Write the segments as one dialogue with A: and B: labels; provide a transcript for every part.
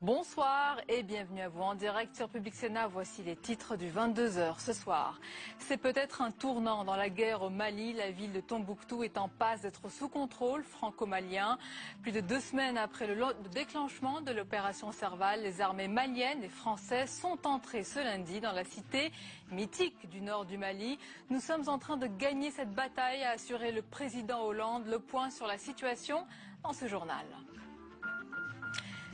A: Bonsoir et bienvenue à vous en direct sur Public Sénat. Voici les titres du 22h ce soir. C'est peut-être un tournant dans la guerre au Mali. La ville de Tombouctou est en passe d'être sous contrôle franco-malien. Plus de 2 semaines après le déclenchement de l'opération Serval, les armées maliennes et françaises sont entrées ce lundi dans la cité mythique du nord du Mali. Nous sommes en train de gagner cette bataille, a assuré le président Hollande. Le point sur la situation dans ce journal.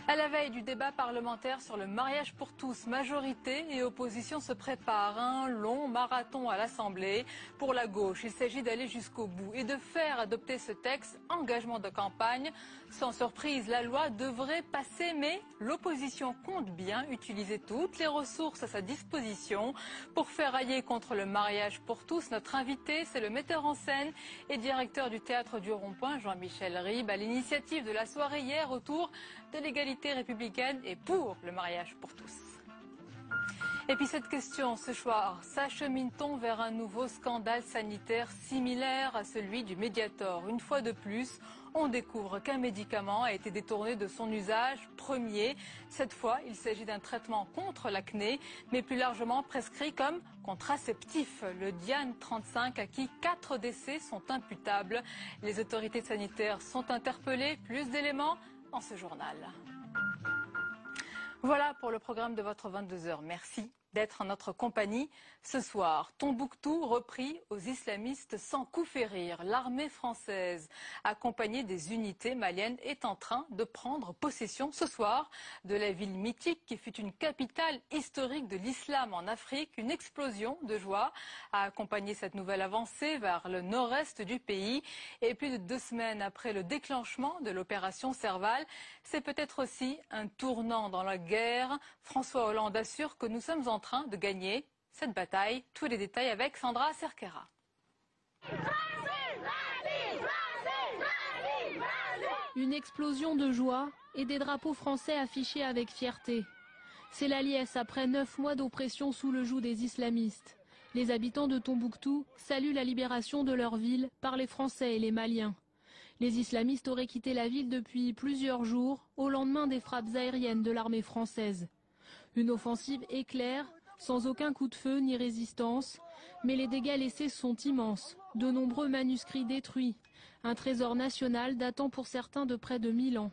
A: À la veille du débat parlementaire sur le mariage pour tous, majorité et opposition se préparent à un long marathon à l'Assemblée. Pour la gauche, il s'agit d'aller jusqu'au bout et de faire adopter ce texte, engagement de campagne. Sans surprise, la loi devrait passer, mais l'opposition compte bien utiliser toutes les ressources à sa disposition pour ferrailler contre le mariage pour tous. Notre invité, c'est le metteur en scène et directeur du Théâtre du Rond-Point, Jean-Michel Ribes, à l'initiative de la soirée hier autour de l'égalité républicaine et pour le mariage pour tous. Et puis cette question ce soir, s'achemine-t-on vers un nouveau scandale sanitaire similaire à celui du Mediator? Une fois de plus, on découvre qu'un médicament a été détourné de son usage premier. Cette fois, il s'agit d'un traitement contre l'acné, mais plus largement prescrit comme contraceptif. Le Diane 35, à qui 4 décès sont imputables. Les autorités sanitaires sont interpellées. Plus d'éléments dans ce journal. Voilà pour le programme de votre 22h. Merci d'être en notre compagnie ce soir. Tombouctou repris aux islamistes sans coup férir. L'armée française, accompagnée des unités maliennes, est en train de prendre possession ce soir de la ville mythique qui fut une capitale historique de l'islam en Afrique. Une explosion de joie a accompagné cette nouvelle avancée vers le nord-est du pays. Et plus de 2 semaines après le déclenchement de l'opération Serval, c'est peut-être aussi un tournant dans la guerre. François Hollande assure que nous sommes en train de gagner cette bataille. Tous les détails avec Sandra Cerquera.
B: Une explosion de joie et des drapeaux français affichés avec fierté. C'est la liesse après 9 mois d'oppression sous le joug des islamistes. Les habitants de Tombouctou saluent la libération de leur ville par les Français et les Maliens. Les islamistes auraient quitté la ville depuis plusieurs jours au lendemain des frappes aériennes de l'armée française. Une offensive éclair, sans aucun coup de feu ni résistance, mais les dégâts laissés sont immenses. De nombreux manuscrits détruits, un trésor national datant pour certains de près de 1000 ans.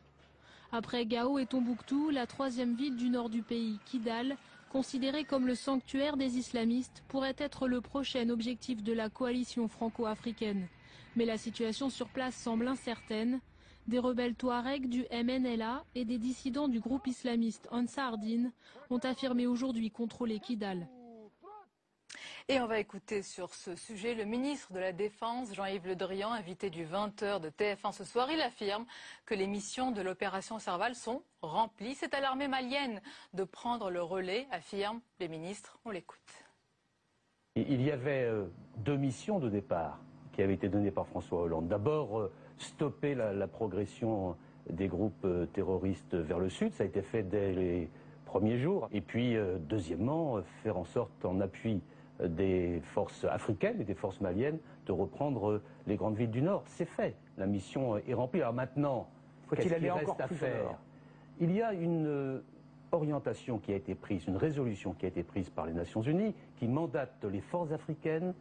B: Après Gao et Tombouctou, la 3e ville du nord du pays, Kidal, considérée comme le sanctuaire des islamistes, pourrait être le prochain objectif de la coalition franco-africaine. Mais la situation sur place semble incertaine. Des rebelles touaregs du MNLA et des dissidents du groupe islamiste Ansar Dine ont affirmé aujourd'hui contrôler Kidal.
A: Et on va écouter sur ce sujet le ministre de la Défense, Jean-Yves Le Drian, invité du 20h de TF1 ce soir. Il affirme que les missions de l'opération Serval sont remplies. C'est à l'armée malienne de prendre le relais, affirme le ministre. On l'écoute.
C: Il y avait 2 missions de départ qui avaient été données par François Hollande. D'abord, stopper la progression des groupes terroristes vers le sud. Ça a été fait dès les premiers jours. Et puis, deuxièmement, faire en sorte, en appui des forces africaines et des forces maliennes, de reprendre les grandes villes du Nord. C'est fait. La mission est remplie. Alors maintenant, qu'est-ce qu'il reste à faire? Il y a une orientation qui a été prise, une résolution qui a été prise par les Nations Unies, qui mandate les forces africaines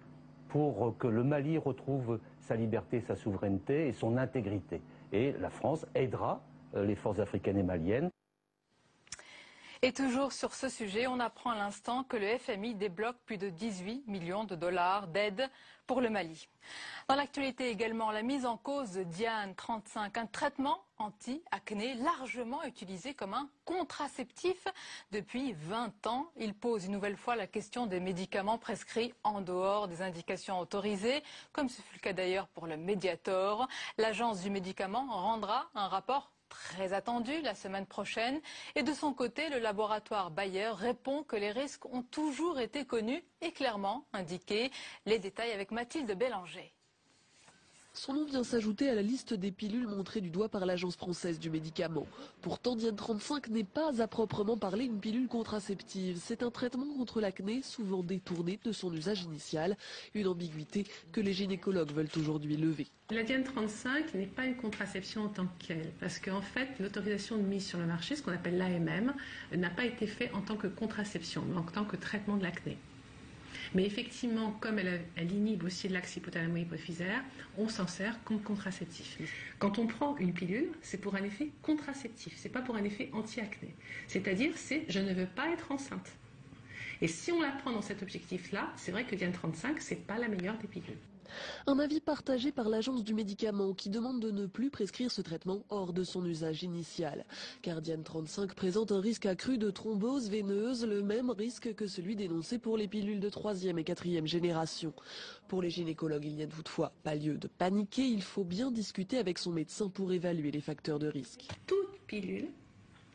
C: pour que le Mali retrouve sa liberté, sa souveraineté et son intégrité. Et la France aidera les forces africaines et maliennes.
A: Et toujours sur ce sujet, on apprend à l'instant que le FMI débloque plus de 18 millions de dollars d'aide pour le Mali. Dans l'actualité également, la mise en cause de Diane 35, un traitement anti-acné largement utilisé comme un contraceptif depuis 20 ans. Il pose une nouvelle fois la question des médicaments prescrits en dehors des indications autorisées, comme ce fut le cas d'ailleurs pour le Mediator. L'agence du médicament rendra un rapport très attendu la semaine prochaine. Et de son côté, le laboratoire Bayer répond que les risques ont toujours été connus et clairement indiqués. Les détails avec Mathilde Bélanger.
D: Son nom vient s'ajouter à la liste des pilules montrées du doigt par l'Agence française du médicament. Pourtant, Diane 35 n'est pas à proprement parler une pilule contraceptive. C'est un traitement contre l'acné, souvent détourné de son usage initial. Une ambiguïté que les gynécologues veulent aujourd'hui lever.
E: La Diane 35 n'est pas une contraception en tant que telle, parce qu'en fait, l'autorisation de mise sur le marché, ce qu'on appelle l'AMM, n'a pas été faite en tant que contraception, mais en tant que traitement de l'acné. Mais effectivement, comme elle inhibe aussi l'axe hypothalamo-hypophysaire, on s'en sert comme contraceptif. Quand on prend une pilule, c'est pour un effet contraceptif, c'est pas pour un effet anti-acné. C'est-à-dire, c'est je ne veux pas être enceinte. Et si on la prend dans cet objectif-là, c'est vrai que Diane 35, c'est pas la meilleure des pilules.
D: Un avis partagé par l'Agence du médicament qui demande de ne plus prescrire ce traitement hors de son usage initial. Car Diane 35 présente un risque accru de thrombose veineuse, le même risque que celui dénoncé pour les pilules de 3e et 4e génération. Pour les gynécologues, il n'y a toutefois pas lieu de paniquer, il faut bien discuter avec son médecin pour évaluer les facteurs de risque.
E: Toute pilule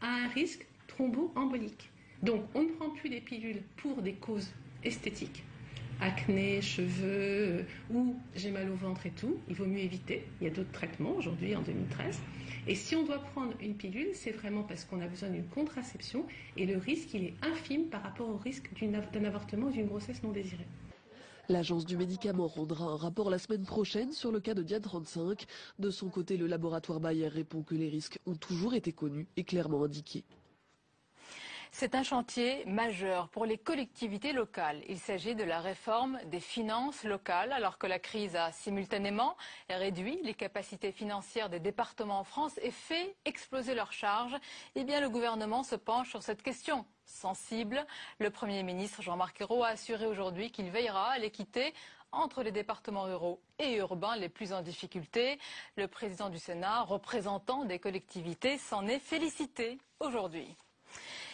E: a un risque thromboembolique. Donc on ne prend plus des pilules pour des causes esthétiques. Acné, cheveux, ou j'ai mal au ventre et tout, il vaut mieux éviter. Il y a d'autres traitements aujourd'hui en 2013. Et si on doit prendre une pilule, c'est vraiment parce qu'on a besoin d'une contraception et le risque, il est infime par rapport au risque d'un avortement ou d'une grossesse non désirée.
D: L'Agence du médicament rendra un rapport la semaine prochaine sur le cas de Diane 35. De son côté, le laboratoire Bayer répond que les risques ont toujours été connus et clairement indiqués.
A: C'est un chantier majeur pour les collectivités locales. Il s'agit de la réforme des finances locales, alors que la crise a simultanément réduit les capacités financières des départements en France et fait exploser leurs charges. Eh bien, le gouvernement se penche sur cette question sensible. Le Premier ministre Jean-Marc Ayrault a assuré aujourd'hui qu'il veillera à l'équité entre les départements ruraux et urbains les plus en difficulté. Le président du Sénat, représentant des collectivités, s'en est félicité aujourd'hui.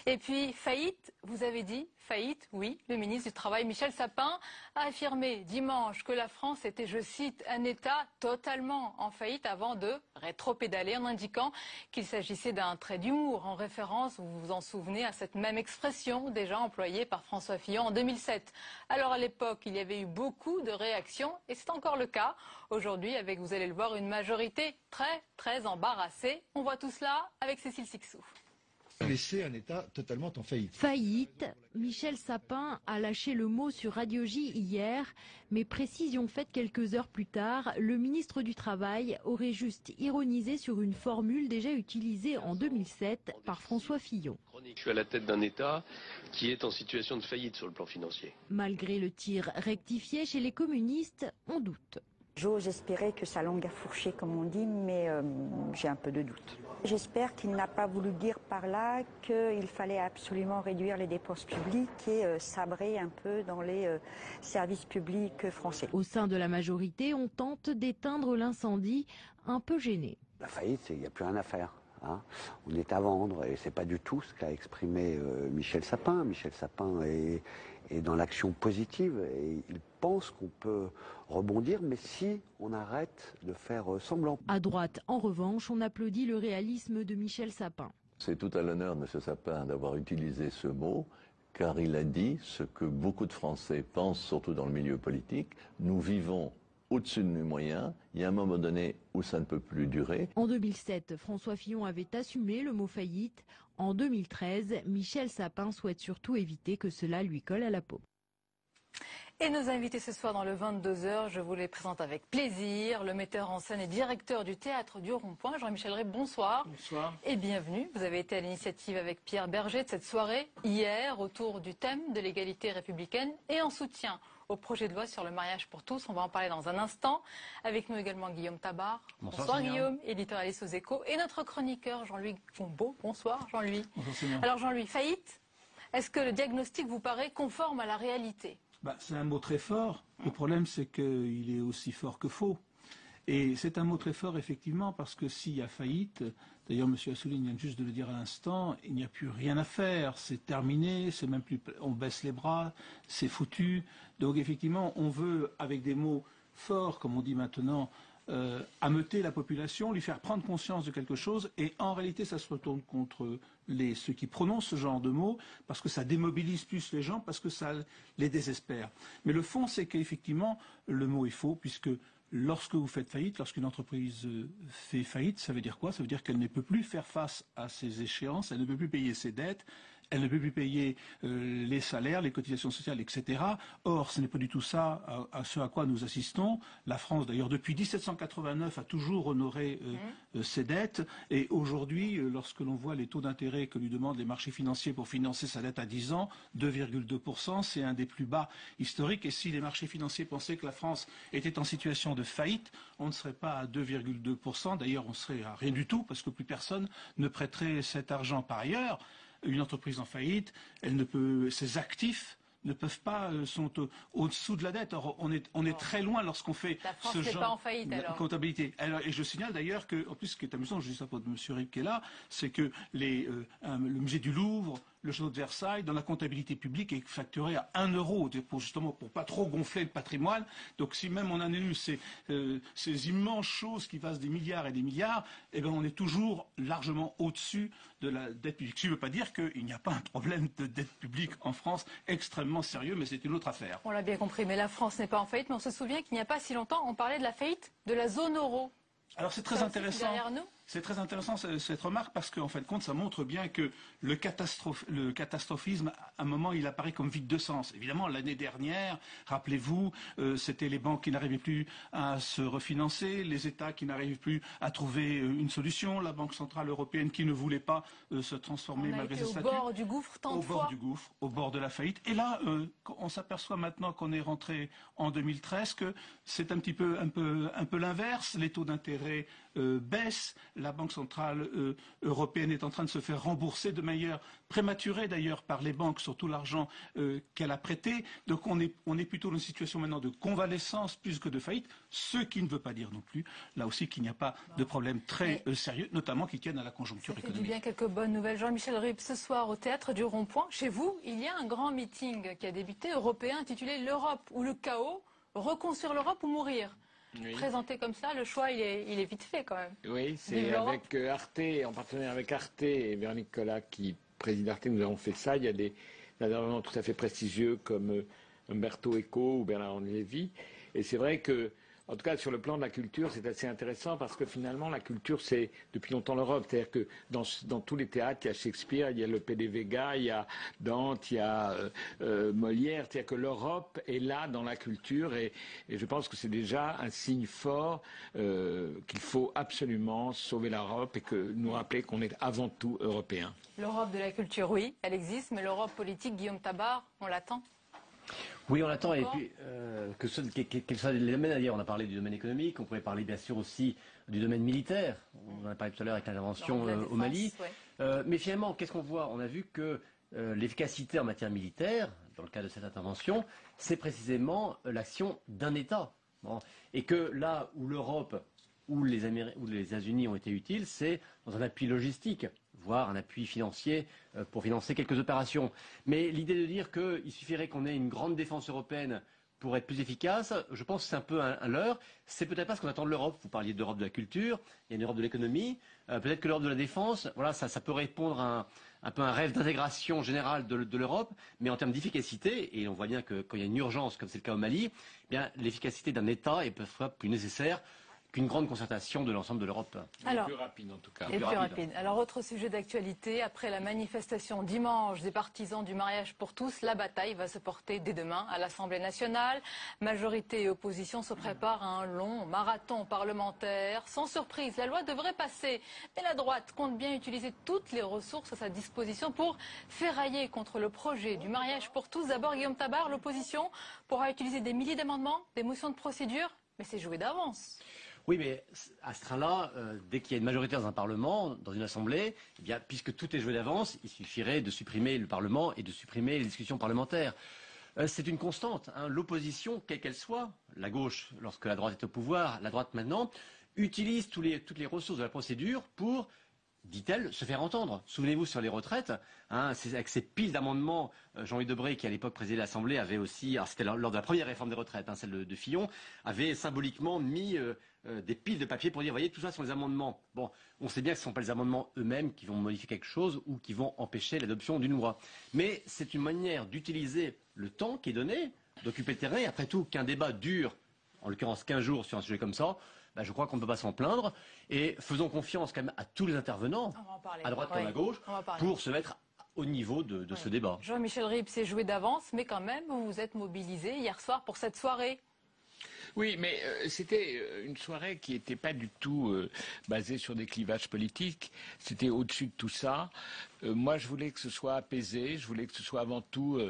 A: Et puis, faillite, vous avez dit, faillite, oui. Le ministre du Travail, Michel Sapin, a affirmé dimanche que la France était, je cite, un État totalement en faillite avant de rétropédaler en indiquant qu'il s'agissait d'un trait d'humour en référence, vous vous en souvenez, à cette même expression déjà employée par François Fillon en 2007. Alors à l'époque, il y avait eu beaucoup de réactions et c'est encore le cas aujourd'hui avec, vous allez le voir, une majorité très embarrassée. On voit tout cela avec Cécile Sixou.
F: Laisser un État totalement en faillite.
G: Faillite, Michel Sapin a lâché le mot sur Radio J hier, mais précision faite quelques heures plus tard, le ministre du Travail aurait juste ironisé sur une formule déjà utilisée en 2007 par François Fillon.
H: Je suis à la tête d'un État qui est en situation de faillite sur le plan financier.
G: Malgré le tir rectifié chez les communistes, on doute.
I: J'ose espérer que sa langue a fourché, comme on dit, mais j'ai un peu de doute. J'espère qu'il n'a pas voulu dire par là qu'il fallait absolument réduire les dépenses publiques et sabrer un peu dans les services publics français.
G: Au sein de la majorité, on tente d'éteindre l'incendie, un peu gêné.
J: La faillite, il n'y a plus rien à faire. Hein. On est à vendre et c'est pas du tout ce qu'a exprimé Michel Sapin. Michel Sapin est dans l'action positive et il pense qu'on peut rebondir, mais si on arrête de faire semblant.
G: À droite, en revanche, on applaudit le réalisme de Michel Sapin.
K: C'est tout à l'honneur de M. Sapin d'avoir utilisé ce mot, car il a dit ce que beaucoup de Français pensent, surtout dans le milieu politique. Nous vivons au-dessus de nos moyens. Il y a un moment donné où ça ne peut plus durer.
G: En 2007, François Fillon avait assumé le mot faillite. En 2013, Michel Sapin souhaite surtout éviter que cela lui colle à la peau.
A: Et nos invités ce soir dans le 22h, je vous les présente avec plaisir. Le metteur en scène et directeur du Théâtre du Rond-Point, Jean-Michel Rey, bonsoir.
L: Bonsoir.
A: Et bienvenue. Vous avez été à l'initiative avec Pierre Berger de cette soirée hier autour du thème de l'égalité républicaine et en soutien au projet de loi sur le mariage pour tous. On va en parler dans un instant. Avec nous également Guillaume Tabar. Bonsoir Guillaume, éditorialiste aux Échos. Et notre chroniqueur Jean-Louis Gombaud. Bonsoir Jean-Louis.
L: Bonsoir.
A: Alors Jean-Louis, faillite, est-ce que le diagnostic vous paraît conforme à la réalité ?
L: C'est un mot très fort. Le problème, c'est qu'il est aussi fort que faux. Et c'est un mot très fort, effectivement, parce que s'il y a faillite, d'ailleurs, M. Assouline vient juste de le dire à l'instant, il n'y a plus rien à faire. C'est terminé, c'est même plus, on baisse les bras, c'est foutu. Donc, effectivement, on veut, avec des mots forts, comme on dit maintenant, ameuter la population, lui faire prendre conscience de quelque chose, et en réalité ça se retourne contre ceux qui prononcent ce genre de mots, parce que ça démobilise plus les gens, parce que ça les désespère. Mais le fond, c'est qu'effectivement, le mot est faux, puisque lorsque vous faites faillite, lorsqu'une entreprise fait faillite, ça veut dire quoi? Ça veut dire qu'elle ne peut plus faire face à ses échéances, elle ne peut plus payer ses dettes, elle ne peut plus payer les salaires, les cotisations sociales, etc. Or, ce n'est pas du tout ça à ce à quoi nous assistons. La France, d'ailleurs, depuis 1789, a toujours honoré ses dettes. Et aujourd'hui, lorsque l'on voit les taux d'intérêt que lui demandent les marchés financiers pour financer sa dette à 10 ans, 2,2%, c'est un des plus bas historiques. Et si les marchés financiers pensaient que la France était en situation de faillite, on ne serait pas à 2,2%. D'ailleurs, on serait à rien du tout, parce que plus personne ne prêterait cet argent. Par ailleurs, une entreprise en faillite, ses actifs ne peuvent pas, sont au-dessous de la dette. Or, on est très loin lorsqu'on fait ce genre de comptabilité. Alors, et je signale d'ailleurs que, en plus, ce qui est amusant, je dis ça pour M. Rib qui est là, c'est que le musée du Louvre, le château de Versailles, dans la comptabilité publique, est facturé à 1 euro, justement pour pas trop gonfler le patrimoine. Donc si même on annule ces immenses choses qui valent des milliards et des milliards, eh ben on est toujours largement au-dessus de la dette publique. Ce qui ne veut pas dire qu'il n'y a pas un problème de dette publique en France extrêmement sérieux, mais c'est une autre affaire.
A: On l'a bien compris, mais la France n'est pas en faillite, mais on se souvient qu'il n'y a pas si longtemps, on parlait de la faillite de la zone euro.
L: Alors c'est très intéressant. C'est très intéressant cette remarque parce qu'en fin de compte, ça montre bien que le catastrophisme, à un moment, il apparaît comme vide de sens. Évidemment, l'année dernière, rappelez-vous, c'était les banques qui n'arrivaient plus à se refinancer, les États qui n'arrivaient plus à trouver une solution, la Banque centrale européenne qui ne voulait pas se transformer malgré ses statuts.
A: Au bord du gouffre, tant de fois.
L: Au bord du gouffre, au bord de la faillite. Et là, on s'aperçoit maintenant qu'on est rentré en 2013 que c'est un petit peu, un peu l'inverse. Les taux d'intérêt baissent. La Banque centrale européenne est en train de se faire rembourser de manière prématurée d'ailleurs par les banques sur tout l'argent qu'elle a prêté. Donc on est plutôt dans une situation maintenant de convalescence plus que de faillite, ce qui ne veut pas dire non plus, là aussi, qu'il n'y a pas de problème très sérieux, notamment qui tiennent à la conjoncture économique.
A: Ça fait du bien, quelques bonnes nouvelles. Jean-Michel Rib, ce soir au Théâtre du Rond-Point, chez vous, il y a un grand meeting qui a débuté, européen, intitulé l'Europe ou le chaos, reconstruire l'Europe ou mourir. Oui. Présenté comme ça, le choix il est vite fait quand même.
M: Oui, c'est avec Arte, en partenariat avec Arte et Véronique Collat qui préside Arte, nous avons fait ça. Il y a des intervenants tout à fait prestigieux comme Umberto Eco ou Bernard-Henri Lévy. Et c'est vrai que, en tout cas sur le plan de la culture, c'est assez intéressant parce que finalement la culture c'est depuis longtemps l'Europe. C'est-à-dire que dans tous les théâtres, il y a Shakespeare, il y a le P. de Vega, il y a Dante, il y a Molière. C'est-à-dire que l'Europe est là dans la culture et je pense que c'est déjà un signe fort qu'il faut absolument sauver l'Europe et que nous rappeler qu'on est avant tout européens.
A: L'Europe de la culture, oui, elle existe, mais l'Europe politique, Guillaume Tabar, on l'attend.
N: Oui, on l'attend, et puis quels soient les domaines d'ailleurs. On a parlé du domaine économique, on pourrait parler bien sûr aussi du domaine militaire. On en a parlé tout à l'heure avec l'intervention au Mali. Ouais. Mais finalement, qu'est-ce qu'on voit? On a vu que l'efficacité en matière militaire, dans le cas de cette intervention, c'est précisément l'action d'un État. Bon. Et que là où l'Europe ou les États-Unis ont été utiles, c'est dans un appui logistique, voire un appui financier pour financer quelques opérations. Mais l'idée de dire qu'il suffirait qu'on ait une grande défense européenne pour être plus efficace, je pense que c'est un peu un leurre. C'est peut-être pas ce qu'on attend de l'Europe. Vous parliez d'Europe de la culture, il y a une Europe de l'économie. Peut-être que l'Europe de la défense, voilà, ça peut répondre à un peu un rêve d'intégration générale de l'Europe, mais en termes d'efficacité, et on voit bien que quand il y a une urgence, comme c'est le cas au Mali, eh bien l'efficacité d'un État est parfois plus nécessaire qu'une grande concertation de l'ensemble de l'Europe.
M: Alors, plus rapide en tout cas.
A: Et plus rapide. Alors autre sujet d'actualité, après la manifestation dimanche des partisans du mariage pour tous, la bataille va se porter dès demain à l'Assemblée nationale. Majorité et opposition se préparent à un long marathon parlementaire. Sans surprise, la loi devrait passer, mais la droite compte bien utiliser toutes les ressources à sa disposition pour ferrailler contre le projet du mariage pour tous. D'abord, Guillaume Tabar, l'opposition pourra utiliser des milliers d'amendements, des motions de procédure, mais c'est joué d'avance.
N: Oui, mais à ce train-là, dès qu'il y a une majorité dans un Parlement, dans une Assemblée, eh bien, puisque tout est joué d'avance, il suffirait de supprimer le Parlement et de supprimer les discussions parlementaires. C'est une constante. Hein. L'opposition, quelle qu'elle soit, la gauche lorsque la droite est au pouvoir, la droite maintenant, utilise toutes les ressources de la procédure pour, dit-elle, se faire entendre. Souvenez-vous sur les retraites, hein, avec ces piles d'amendements, Jean-Louis Debré, qui à l'époque présidait l'Assemblée, avait aussi, c'était lors de la première réforme des retraites, hein, celle de Fillon, avait symboliquement mis des piles de papier pour dire, voyez, tout ça sont les amendements. Bon, on sait bien que ce ne sont pas les amendements eux-mêmes qui vont modifier quelque chose ou qui vont empêcher l'adoption d'une loi. Mais c'est une manière d'utiliser le temps qui est donné, d'occuper le terrain. Après tout, qu'un débat dure en l'occurrence 15 jours sur un sujet comme ça, je crois qu'on ne peut pas s'en plaindre. Et faisons confiance quand même à tous les intervenants, à droite comme à gauche, pour se mettre au niveau de ce débat.
A: Jean-Michel Ribes, c'est joué d'avance, mais quand même, vous vous êtes mobilisé hier soir pour cette soirée.
M: Oui, mais c'était une soirée qui n'était pas du tout basée sur des clivages politiques. C'était au-dessus de tout ça. Moi, je voulais que ce soit apaisé. Je voulais que ce soit avant tout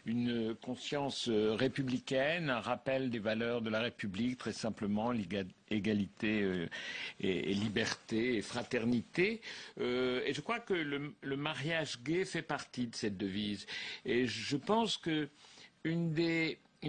M: une conscience républicaine, un rappel des valeurs de la République, très simplement, égalité et liberté et fraternité. Et je crois que le mariage gay fait partie de cette devise. Et je pense que une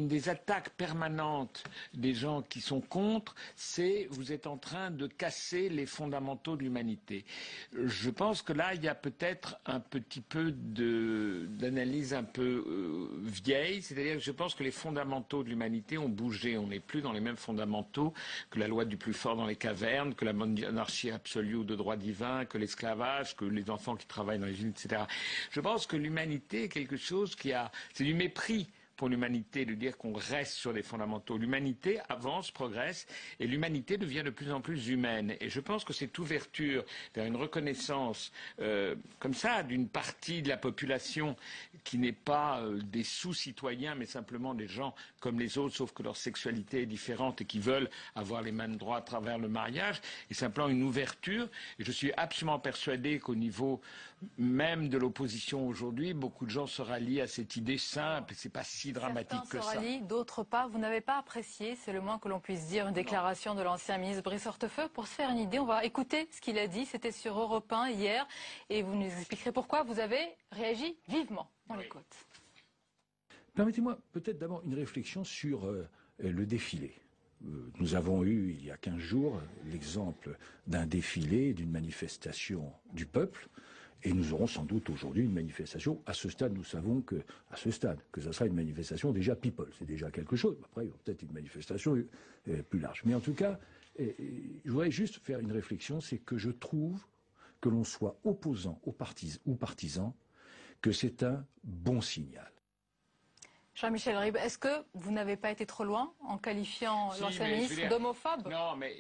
M: des attaques permanentes des gens qui sont contre, c'est vous êtes en train de casser les fondamentaux de l'humanité. Je pense que là, il y a peut-être un petit peu d'analyse un peu vieille, c'est-à-dire que je pense que les fondamentaux de l'humanité ont bougé. On n'est plus dans les mêmes fondamentaux que la loi du plus fort dans les cavernes, que la monarchie absolue ou de droit divin, que l'esclavage, que les enfants qui travaillent dans les usines, etc. Je pense que l'humanité est quelque chose c'est du mépris pour l'humanité de dire qu'on reste sur des fondamentaux. L'humanité avance, progresse, et l'humanité devient de plus en plus humaine. Et je pense que cette ouverture vers une reconnaissance comme ça d'une partie de la population qui n'est pas des sous-citoyens, mais simplement des gens comme les autres, sauf que leur sexualité est différente et qui veulent avoir les mêmes droits à travers le mariage, est simplement une ouverture. Et je suis absolument persuadé qu'au niveau même de l'opposition aujourd'hui, beaucoup de gens se rallient à cette idée simple, et c'est pas si dramatique que ça.
A: Certains se rallient, d'autres pas. Vous n'avez pas apprécié, c'est le moins que l'on puisse dire, une déclaration de l'ancien ministre Brice Hortefeux. Pour se faire une idée, on va écouter ce qu'il a dit. C'était sur Europe 1 hier, et vous nous expliquerez pourquoi vous avez réagi vivement. On l'écoute.
O: Permettez-moi peut-être d'abord une réflexion sur le défilé. Nous avons eu, il y a 15 jours, l'exemple d'un défilé, d'une manifestation du peuple. Et nous aurons sans doute aujourd'hui une manifestation. À ce stade, nous savons que ça sera une manifestation déjà people. C'est déjà quelque chose. Après, il y aura peut-être une manifestation plus large. Mais en tout cas, je voudrais juste faire une réflexion. C'est que je trouve que l'on soit opposant ou partisan, que c'est un bon signal.
A: Jean-Michel Ribes, est-ce que vous n'avez pas été trop loin en qualifiant l'ancien ministre d'homophobe?
M: Non, mais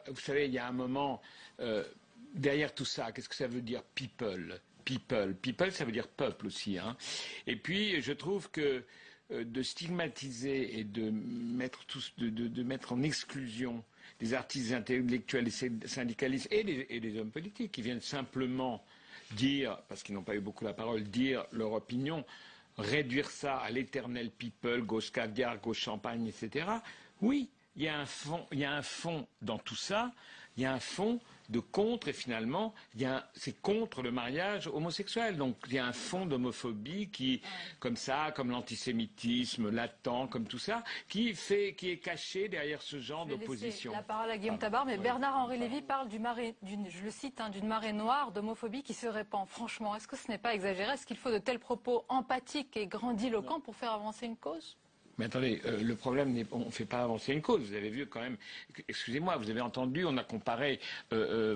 M: vous savez, il y a un moment... derrière tout ça, qu'est-ce que ça veut dire people? People, ça veut dire peuple aussi. Hein. Et puis, je trouve que de stigmatiser et de mettre en exclusion des artistes intellectuels et syndicalistes et des hommes politiques qui viennent simplement dire, parce qu'ils n'ont pas eu beaucoup la parole, dire leur opinion, réduire ça à l'éternel people, gauche caviar, gauche champagne, etc. Oui, il y a un fond dans tout ça, il y a un fond de contre, et finalement, c'est contre le mariage homosexuel. Donc, il y a un fond d'homophobie qui, comme ça, comme l'antisémitisme latent, comme tout ça, qui est caché derrière ce genre d'opposition.
A: La parole à Guillaume Tabar, mais Bernard-Henri Lévy parle je le cite, d'une marée noire d'homophobie qui se répand. Franchement, est-ce que ce n'est pas exagéré? Est-ce qu'il faut de tels propos empathiques et grandiloquents pour faire avancer une cause?
M: Mais attendez, le problème n'est on ne fait pas avancer une cause. Vous avez vu quand même, excusez-moi, vous avez entendu, on a comparé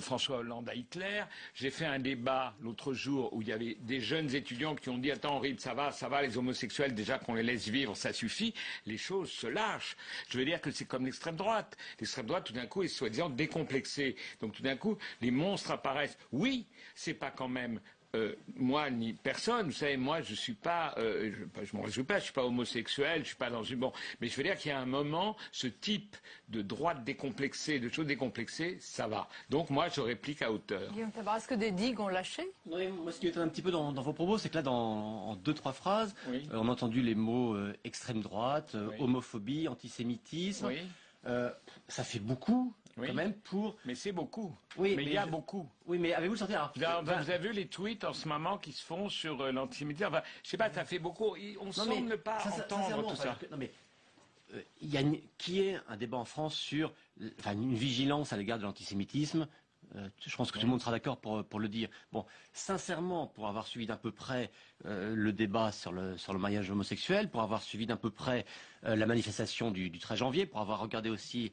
M: François Hollande à Hitler. J'ai fait un débat l'autre jour où il y avait des jeunes étudiants qui ont dit « Attends Henri, ça va, les homosexuels, déjà qu'on les laisse vivre, ça suffit. » Les choses se lâchent. Je veux dire que c'est comme l'extrême droite. L'extrême droite, tout d'un coup, est soi-disant décomplexée. Donc tout d'un coup, les monstres apparaissent. Oui, c'est pas quand même... moi ni personne, vous savez, moi je suis pas, je m'en réjouis pas, je suis pas homosexuel, je suis pas dans une mais je veux dire qu'il y a un moment, ce type de droite décomplexée, de choses décomplexées, ça va. Donc moi je réplique à hauteur.
A: Guillaume Tabar, est-ce que des digues ont lâché?
N: Oui, moi ce qui m'étonne un petit peu dans vos propos, c'est que là, en 2-3 phrases, on a entendu les mots extrême droite, homophobie, antisémitisme.
M: Oui.
N: Ça fait beaucoup. Quand même pour...
M: Mais c'est beaucoup.
N: Oui,
M: mais il y a beaucoup.
N: Oui, mais avez-vous senti...
M: Vous avez vu les tweets en ce moment qui se font sur l'antisémitisme? Enfin, je sais pas, ça fait beaucoup. On semble ne pas entendre tout ça.
N: Non, mais il y a qui est un débat en France sur une vigilance à l'égard de l'antisémitisme. Je pense que tout le monde sera d'accord pour le dire. Bon, sincèrement, pour avoir suivi d'un peu près le débat sur le mariage homosexuel, pour avoir suivi d'un peu près la manifestation du 13 janvier, pour avoir regardé aussi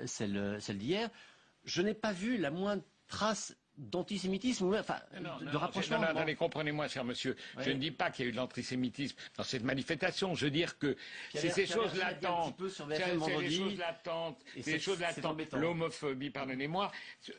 N: celle d'hier, je n'ai pas vu la moindre trace d'antisémitisme, enfin, de rapprochement.
M: Non, attendez, comprenez-moi, cher monsieur. Oui. Je ne dis pas qu'il y a eu de l'antisémitisme dans cette manifestation. Je veux dire que c'est ces choses latentes. C'est des choses latentes. L'homophobie, pardonnez-moi.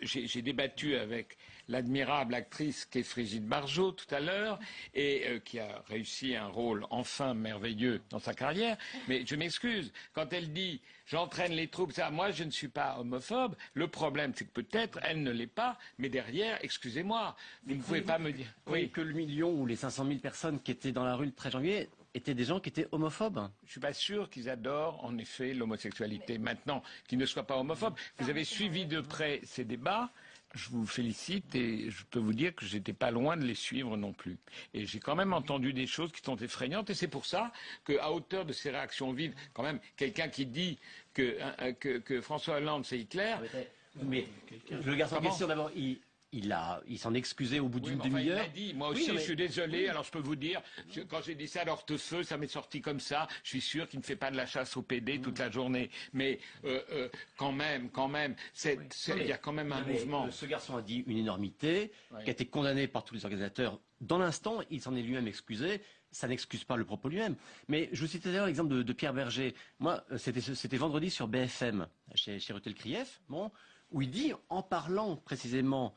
M: J'ai débattu avec l'admirable actrice qu'est Brigitte Bardot tout à l'heure, et qui a réussi un rôle enfin merveilleux dans sa carrière. Mais je m'excuse, quand elle dit « j'entraîne les troupes », ça, moi je ne suis pas homophobe. Le problème, c'est que peut-être elle ne l'est pas, mais derrière, excusez-moi, vous ne pouvez pas me dire...
N: Oui, que le million ou les 500 000 personnes qui étaient dans la rue le 13 janvier étaient des gens qui étaient homophobes.
M: Je ne suis pas sûr qu'ils adorent, en effet, l'homosexualité. Maintenant, qu'ils ne soient pas homophobes. Vous avez suivi de près ces débats. Je vous félicite et je peux vous dire que j'étais pas loin de les suivre non plus. Et j'ai quand même entendu des choses qui sont effrayantes et c'est pour ça qu'à hauteur de ces réactions vives, quand même, quelqu'un qui dit que François Hollande c'est Hitler...
N: Mais le garçon en question d'abord, il s'en excusait au bout d'une demi-heure.
M: Il l'a dit. Moi aussi, je suis désolé. Alors, je peux vous dire, quand j'ai dit ça à l'hortefeux, ça m'est sorti comme ça. Je suis sûr qu'il ne fait pas de la chasse au PD toute la journée. Mais quand même, il y a quand même un mouvement.
N: Ce garçon a dit une énormité, qui a été condamné par tous les organisateurs. Dans l'instant, il s'en est lui-même excusé. Ça n'excuse pas le propos lui-même. Mais je vous citais d'ailleurs l'exemple de Pierre Berger. Moi, c'était vendredi sur BFM, chez Rutel Krief, où il dit, en parlant précisément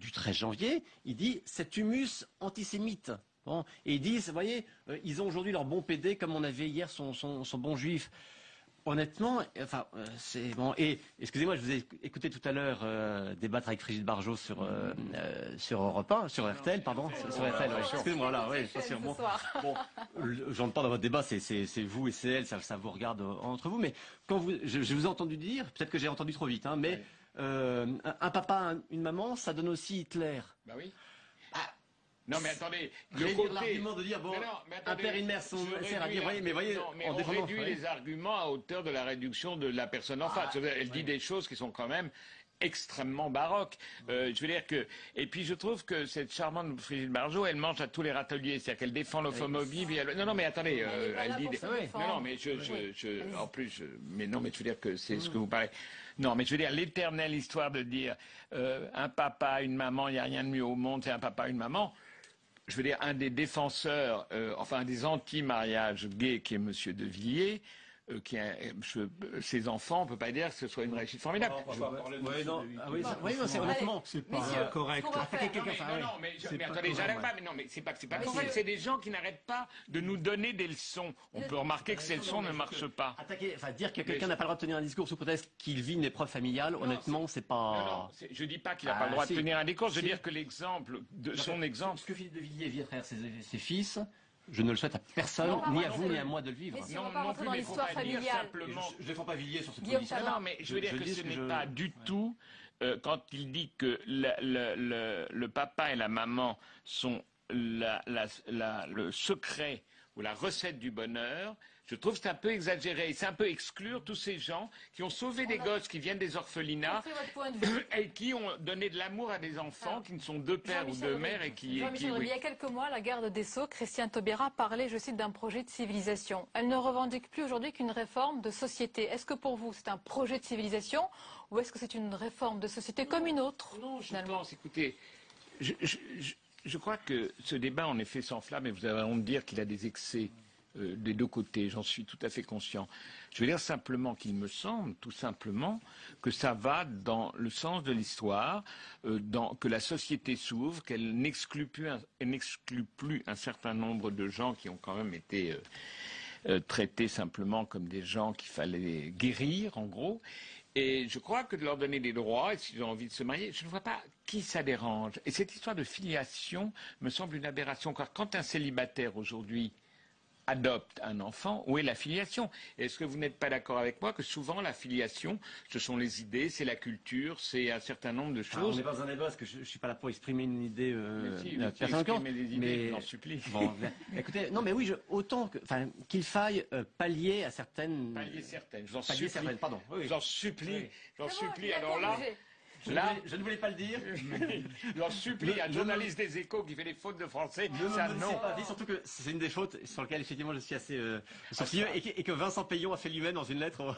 N: du 13 janvier, il dit « cet humus antisémite ». Bon, et ils disent, vous voyez, ils ont aujourd'hui leur bon PD comme on avait hier son bon juif. Honnêtement, enfin, c'est bon. Et excusez-moi, je vous ai écouté tout à l'heure débattre avec Brigitte Bardot sur Europe 1, sur RTL, pardon, sur RTL. Ouais, excusez-moi, là, oui, c'est bon. Bon, j'entends dans votre débat, c'est vous et c'est elle, ça vous regarde entre vous. Mais quand je vous ai entendu dire, peut-être que j'ai entendu trop vite, hein, mais un papa, une maman, ça donne aussi Hitler.
M: Bah oui. Non mais attendez,
N: l'argument de dire bon, un père et une mère sont à dire voyez,
M: on réduit les arguments à hauteur de la réduction de la personne en face. Elle dit des choses qui sont quand même extrêmement baroques. Je veux dire que et puis je trouve que cette charmante Brigitte Bardot, elle mange à tous les râteliers, c'est-à-dire qu'elle défend l'homophobie. Non mais attendez, elle dit non mais en plus mais non mais je veux dire que c'est ce que vous parlez. Non, mais je veux dire, l'éternelle histoire de dire un papa, une maman, il n'y a rien de mieux au monde, c'est un papa, une maman. Je veux dire, un un des anti-mariages gays, qui est M. De Villiers, ses enfants, on ne peut pas dire que ce soit une réussite formidable.
L: C'est honnêtement, c'est pas correct.
M: Non, mais attendez, j'arrête pas. Mais non, mais c'est pas correct. C'est des gens qui n'arrêtent pas de nous donner des leçons. On peut remarquer que ces leçons ne marchent pas.
N: Dire que quelqu'un n'a pas le droit de tenir un discours sous prétexte qu'il vit une épreuve familiale, honnêtement, c'est pas.
M: Non, je dis pas qu'il n'a pas le droit de tenir un discours. Je veux dire que son exemple.
N: Ce que Philippe de Villiers vit à travers ses fils. Je ne le souhaite à personne, ni à vous, ni à moi de le vivre.
A: Mais si on va pas rentrer dans l'histoire familiale.
N: Je ne défends pas Villiers sur ce
M: point. Non, mais je veux dire que ce n'est pas du tout, quand il dit que le papa et la maman sont le secret ou la recette du bonheur, je trouve que c'est un peu exagéré. C'est un peu exclure tous ces gens qui ont sauvé des gosses qui viennent des orphelinats et qui ont donné de l'amour à des enfants qui ne sont deux pères ou deux mères et qui...
A: Il y a quelques mois, la garde des Sceaux, Christiane Taubira, parlait, je cite, d'un projet de civilisation. Elle ne revendique plus aujourd'hui qu'une réforme de société. Est-ce que pour vous, c'est un projet de civilisation ou est-ce que c'est une réforme de société comme une autre?
M: Non, je pense, écoutez, je crois que ce débat, en effet, s'enflamme et vous avez honte de dire qu'il a des excès. Des deux côtés, j'en suis tout à fait conscient. Je veux dire simplement qu'il me semble, tout simplement, que ça va dans le sens de l'histoire, que la société s'ouvre, qu'elle n'exclut plus un certain nombre de gens qui ont quand même été traités simplement comme des gens qu'il fallait guérir, en gros. Et je crois que de leur donner des droits, et s'ils ont envie de se marier, je ne vois pas qui ça dérange. Et cette histoire de filiation me semble une aberration, car quand un célibataire aujourd'hui adopte un enfant, où est la filiation? Est-ce que vous n'êtes pas d'accord avec moi que souvent la filiation, ce sont les idées, c'est la culture, c'est un certain nombre de choses.
N: On n'est pas dans un débat parce que je ne suis pas là pour exprimer une idée
M: mais j'en supplie.
N: Bon, écoutez, non mais oui, autant qu'il faille pallier à certaines...
M: Pallier certaines, j'en supplie. J'en supplie. Alors là...
N: Je ne voulais pas le dire.
M: Je supplie un journaliste des Échos qui fait des fautes de français.
N: Non. Surtout que c'est une des fautes sur lesquelles effectivement je suis assez sourcilleux et que Vincent Payon a fait lui-même dans une lettre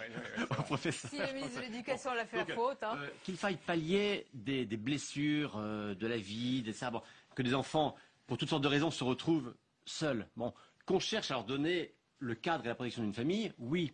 N: au professeur.
A: Si le ministre de l'Éducation a fait la faute. Hein.
N: Qu'il faille pallier des blessures de la vie, que des enfants, pour toutes sortes de raisons, se retrouvent seuls. Bon, qu'on cherche à leur donner le cadre et la protection d'une famille, oui.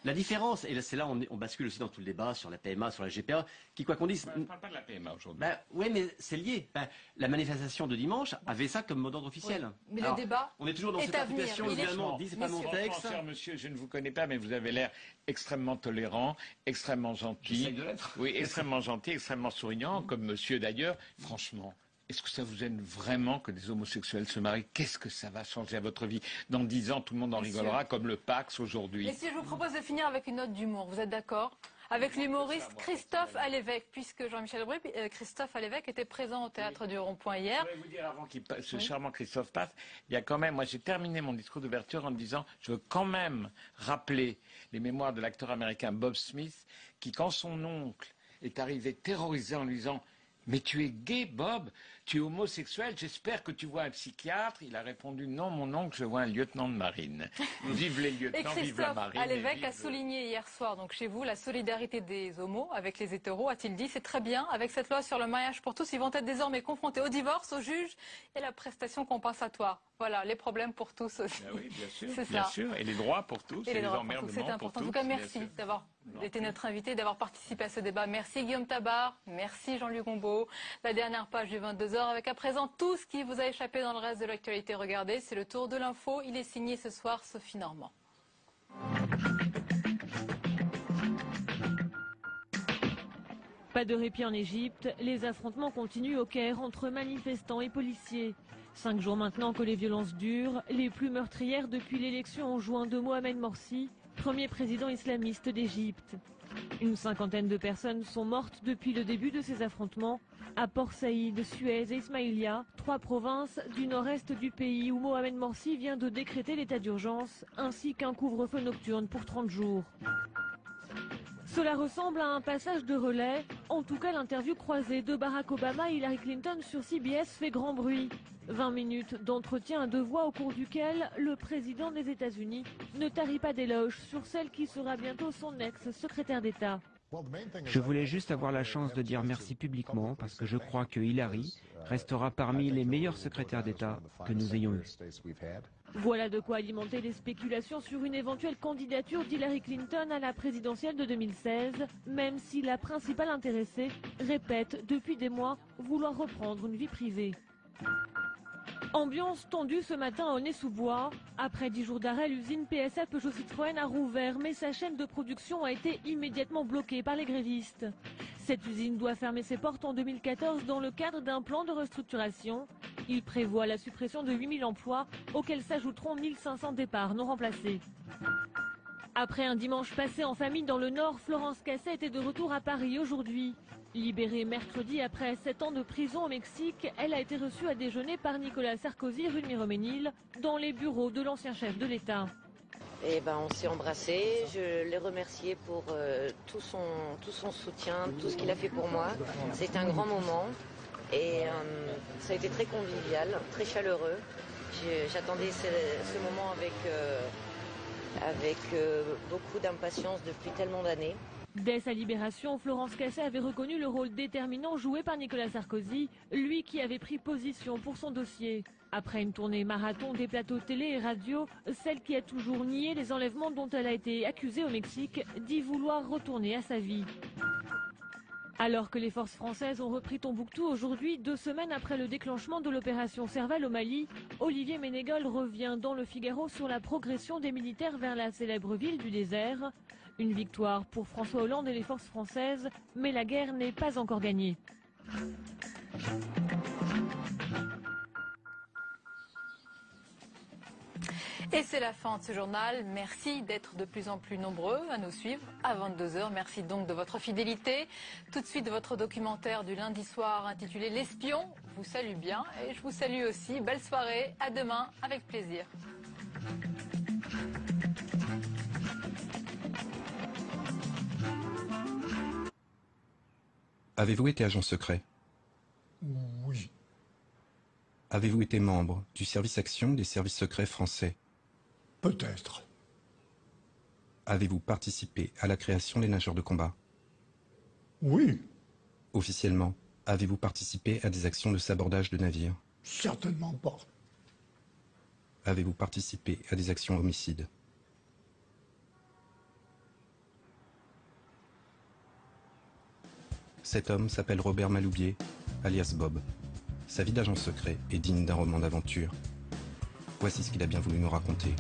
N: La différence, et c'est là on bascule aussi dans tout le débat sur la PMA, sur la GPA, qui quoi qu'on dise...
M: On ne parle pas de la PMA aujourd'hui.
N: Oui, mais c'est lié. La manifestation de dimanche avait ça comme mot d'ordre officiel.
A: Oui, mais le débat
N: on est toujours dans cette articulation, le gouvernement dit c'est pas mon texte.
M: Cher monsieur, je ne vous connais pas, mais vous avez l'air extrêmement tolérant, extrêmement gentil.
N: J'essaie de l'être.
M: Oui, extrêmement gentil, extrêmement souriant, comme monsieur d'ailleurs. Franchement. Est-ce que ça vous gêne vraiment que des homosexuels se marient? Qu'est-ce que ça va changer à votre vie? Dans 10 ans, tout le monde en rigolera comme le Pax aujourd'hui.
A: Et si je vous propose de finir avec une note d'humour, vous êtes d'accord? Avec l'humoriste Christophe Alévêque, puisque Jean-Michel Aubry, Christophe Alévêque était présent au Théâtre du Rond-Point hier.
M: Je voulais vous dire avant que ce charmant Christophe passe, il y a quand même, moi j'ai terminé mon discours d'ouverture en me disant, je veux quand même rappeler les mémoires de l'acteur américain Bob Smith, qui quand son oncle est arrivé terrorisé en lui disant mais tu es gay, Bob? Tu es homosexuel? J'espère que tu vois un psychiatre. Il a répondu non, mon oncle, je vois un lieutenant de marine. Vive les lieutenants, vive la marine.
A: Et Christophe Alévêque a souligné hier soir, donc chez vous, la solidarité des homos avec les hétéros. A-t-il dit, c'est très bien. Avec cette loi sur le mariage pour tous, ils vont être désormais confrontés au divorce, au juge et à la prestation compensatoire. Voilà, les problèmes pour tous aussi.
M: Ben oui, bien sûr,
A: c'est
M: bien
A: ça.
M: sûr. Et les droits pour tous, et les emmerdements
A: c'est important.
M: pour tous.
A: En tout cas, merci d'avoir été notre invité, d'avoir participé à ce débat. Merci Guillaume Tabar, merci Jean-Luc Gombault. La dernière page du 22h avec à présent tout ce qui vous a échappé dans le reste de l'actualité. Regardez, c'est le tour de l'info. Il est signé ce soir Sophie Normand.
B: Pas de répit en Égypte, les affrontements continuent au Caire entre manifestants et policiers. 5 jours maintenant que les violences durent, les plus meurtrières depuis l'élection en juin de Mohamed Morsi, premier président islamiste d'Égypte. Une cinquantaine de personnes sont mortes depuis le début de ces affrontements à Port Saïd, Suez et Ismaïlia, 3 provinces du nord-est du pays où Mohamed Morsi vient de décréter l'état d'urgence, ainsi qu'un couvre-feu nocturne pour 30 jours. Cela ressemble à un passage de relais. En tout cas, l'interview croisée de Barack Obama et Hillary Clinton sur CBS fait grand bruit. 20 minutes d'entretien à 2 voix au cours duquel le président des États-Unis ne tarit pas d'éloges sur celle qui sera bientôt son ex-secrétaire d'État.
P: Je voulais juste avoir la chance de dire merci publiquement parce que je crois que Hillary restera parmi les meilleurs secrétaires d'État que nous ayons eus.
B: Voilà de quoi alimenter les spéculations sur une éventuelle candidature d'Hillary Clinton à la présidentielle de 2016, même si la principale intéressée répète depuis des mois vouloir reprendre une vie privée. Ambiance tendue ce matin au Nez-sous-Bois. Après 10 jours d'arrêt, l'usine PSA Peugeot Citroën a rouvert, mais sa chaîne de production a été immédiatement bloquée par les grévistes. Cette usine doit fermer ses portes en 2014 dans le cadre d'un plan de restructuration. Il prévoit la suppression de 8000 emplois, auxquels s'ajouteront 1500 départs non remplacés. Après un dimanche passé en famille dans le Nord, Florence Cassel était de retour à Paris aujourd'hui. Libérée mercredi après 7 ans de prison au Mexique, elle a été reçue à déjeuner par Nicolas Sarkozy rue de Miromesnil, dans les bureaux de l'ancien chef de l'État.
Q: On s'est embrassés, je l'ai remercié pour tout son soutien, tout ce qu'il a fait pour moi. C'était un grand moment et ça a été très convivial, très chaleureux. J'attendais ce moment avec beaucoup d'impatience depuis tellement d'années.
B: Dès sa libération, Florence Cassel avait reconnu le rôle déterminant joué par Nicolas Sarkozy, lui qui avait pris position pour son dossier. Après une tournée marathon des plateaux télé et radio, celle qui a toujours nié les enlèvements dont elle a été accusée au Mexique dit vouloir retourner à sa vie. Alors que les forces françaises ont repris Tombouctou aujourd'hui, 2 semaines après le déclenchement de l'opération Serval au Mali, Olivier Ménégold revient dans le Figaro sur la progression des militaires vers la célèbre ville du désert. Une victoire pour François Hollande et les forces françaises, mais la guerre n'est pas encore gagnée.
A: Et c'est la fin de ce journal. Merci d'être de plus en plus nombreux à nous suivre à 22h. Merci donc de votre fidélité. Tout de suite, votre documentaire du lundi soir intitulé L'Espion vous salue bien et je vous salue aussi. Belle soirée, à demain avec plaisir.
R: Avez-vous été agent secret?
S: Oui.
R: Avez-vous été membre du service action des services secrets français?
S: Peut-être.
R: Avez-vous participé à la création des nageurs de combat?
S: Oui.
R: Officiellement, avez-vous participé à des actions de sabordage de navires?
S: Certainement pas.
R: Avez-vous participé à des actions homicides? Cet homme s'appelle Robert Maloubier, alias Bob. Sa vie d'agent secret est digne d'un roman d'aventure. Voici ce qu'il a bien voulu nous raconter.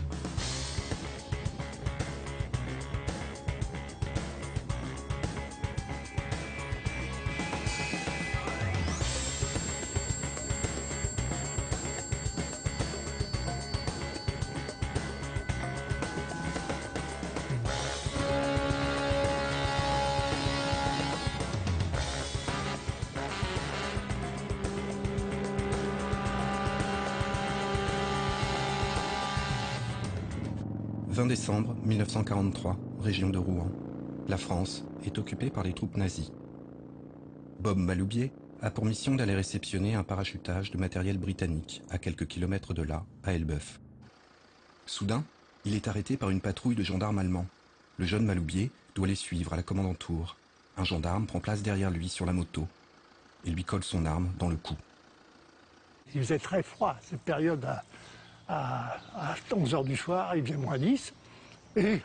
R: « 20 décembre 1943, région de Rouen. La France est occupée par les troupes nazies. Bob Maloubier a pour mission d'aller réceptionner un parachutage de matériel britannique à quelques kilomètres de là, à Elbeuf. Soudain, il est arrêté par une patrouille de gendarmes allemands. Le jeune Maloubier doit les suivre à la commandantour. Un gendarme prend place derrière lui sur la moto et lui colle son arme dans le cou.
S: Il faisait très froid, cette période à 11 h du soir, il faisait moins 10. Et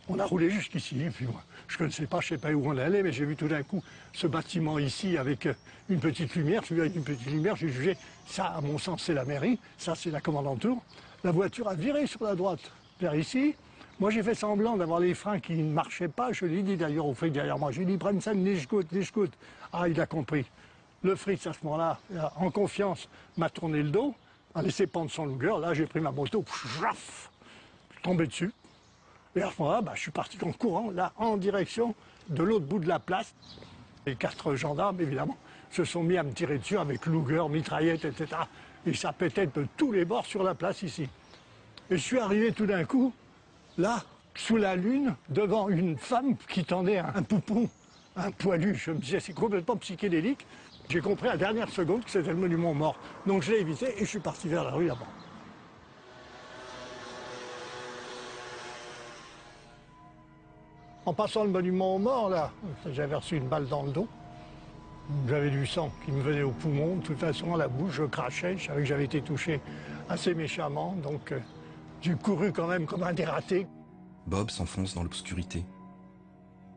S: on a roulé jusqu'ici. Et puis moi, je ne sais pas où on allait, mais j'ai vu tout d'un coup ce bâtiment ici avec une petite lumière. Je suis avec une petite lumière, j'ai jugé, ça, à mon sens, c'est la mairie, ça, c'est la commandantour. La voiture a viré sur la droite vers ici. Moi, j'ai fait semblant d'avoir les freins qui ne marchaient pas. Je l'ai dit d'ailleurs au flic derrière moi. J'ai dit, prenne ça, nicht gut. Ah, il a compris. Le fritz, à ce moment-là, en confiance, m'a tourné le dos, a laissé pendre son Luger. Là, j'ai pris ma moto, je suis tombé dessus. Et à ce moment-là, je suis parti en courant, là, en direction de l'autre bout de la place. Les 4 gendarmes, évidemment, se sont mis à me tirer dessus avec Luger, mitraillette, etc. Et ça pétait de tous les bords sur la place ici. Et je suis arrivé tout d'un coup, là, sous la lune, devant une femme qui tendait un poupon, un poilu. Je me disais, c'est complètement psychédélique. J'ai compris à la dernière seconde que c'était le monument aux morts. Donc je l'ai évité et je suis parti vers la rue là-bas. En passant le monument aux morts, là, j'avais reçu une balle dans le dos. J'avais du sang qui me venait au poumon. De toute façon, à la bouche, je crachais. Je savais que j'avais été touché assez méchamment. Donc j'ai couru quand même comme un dératé.
R: Bob s'enfonce dans l'obscurité.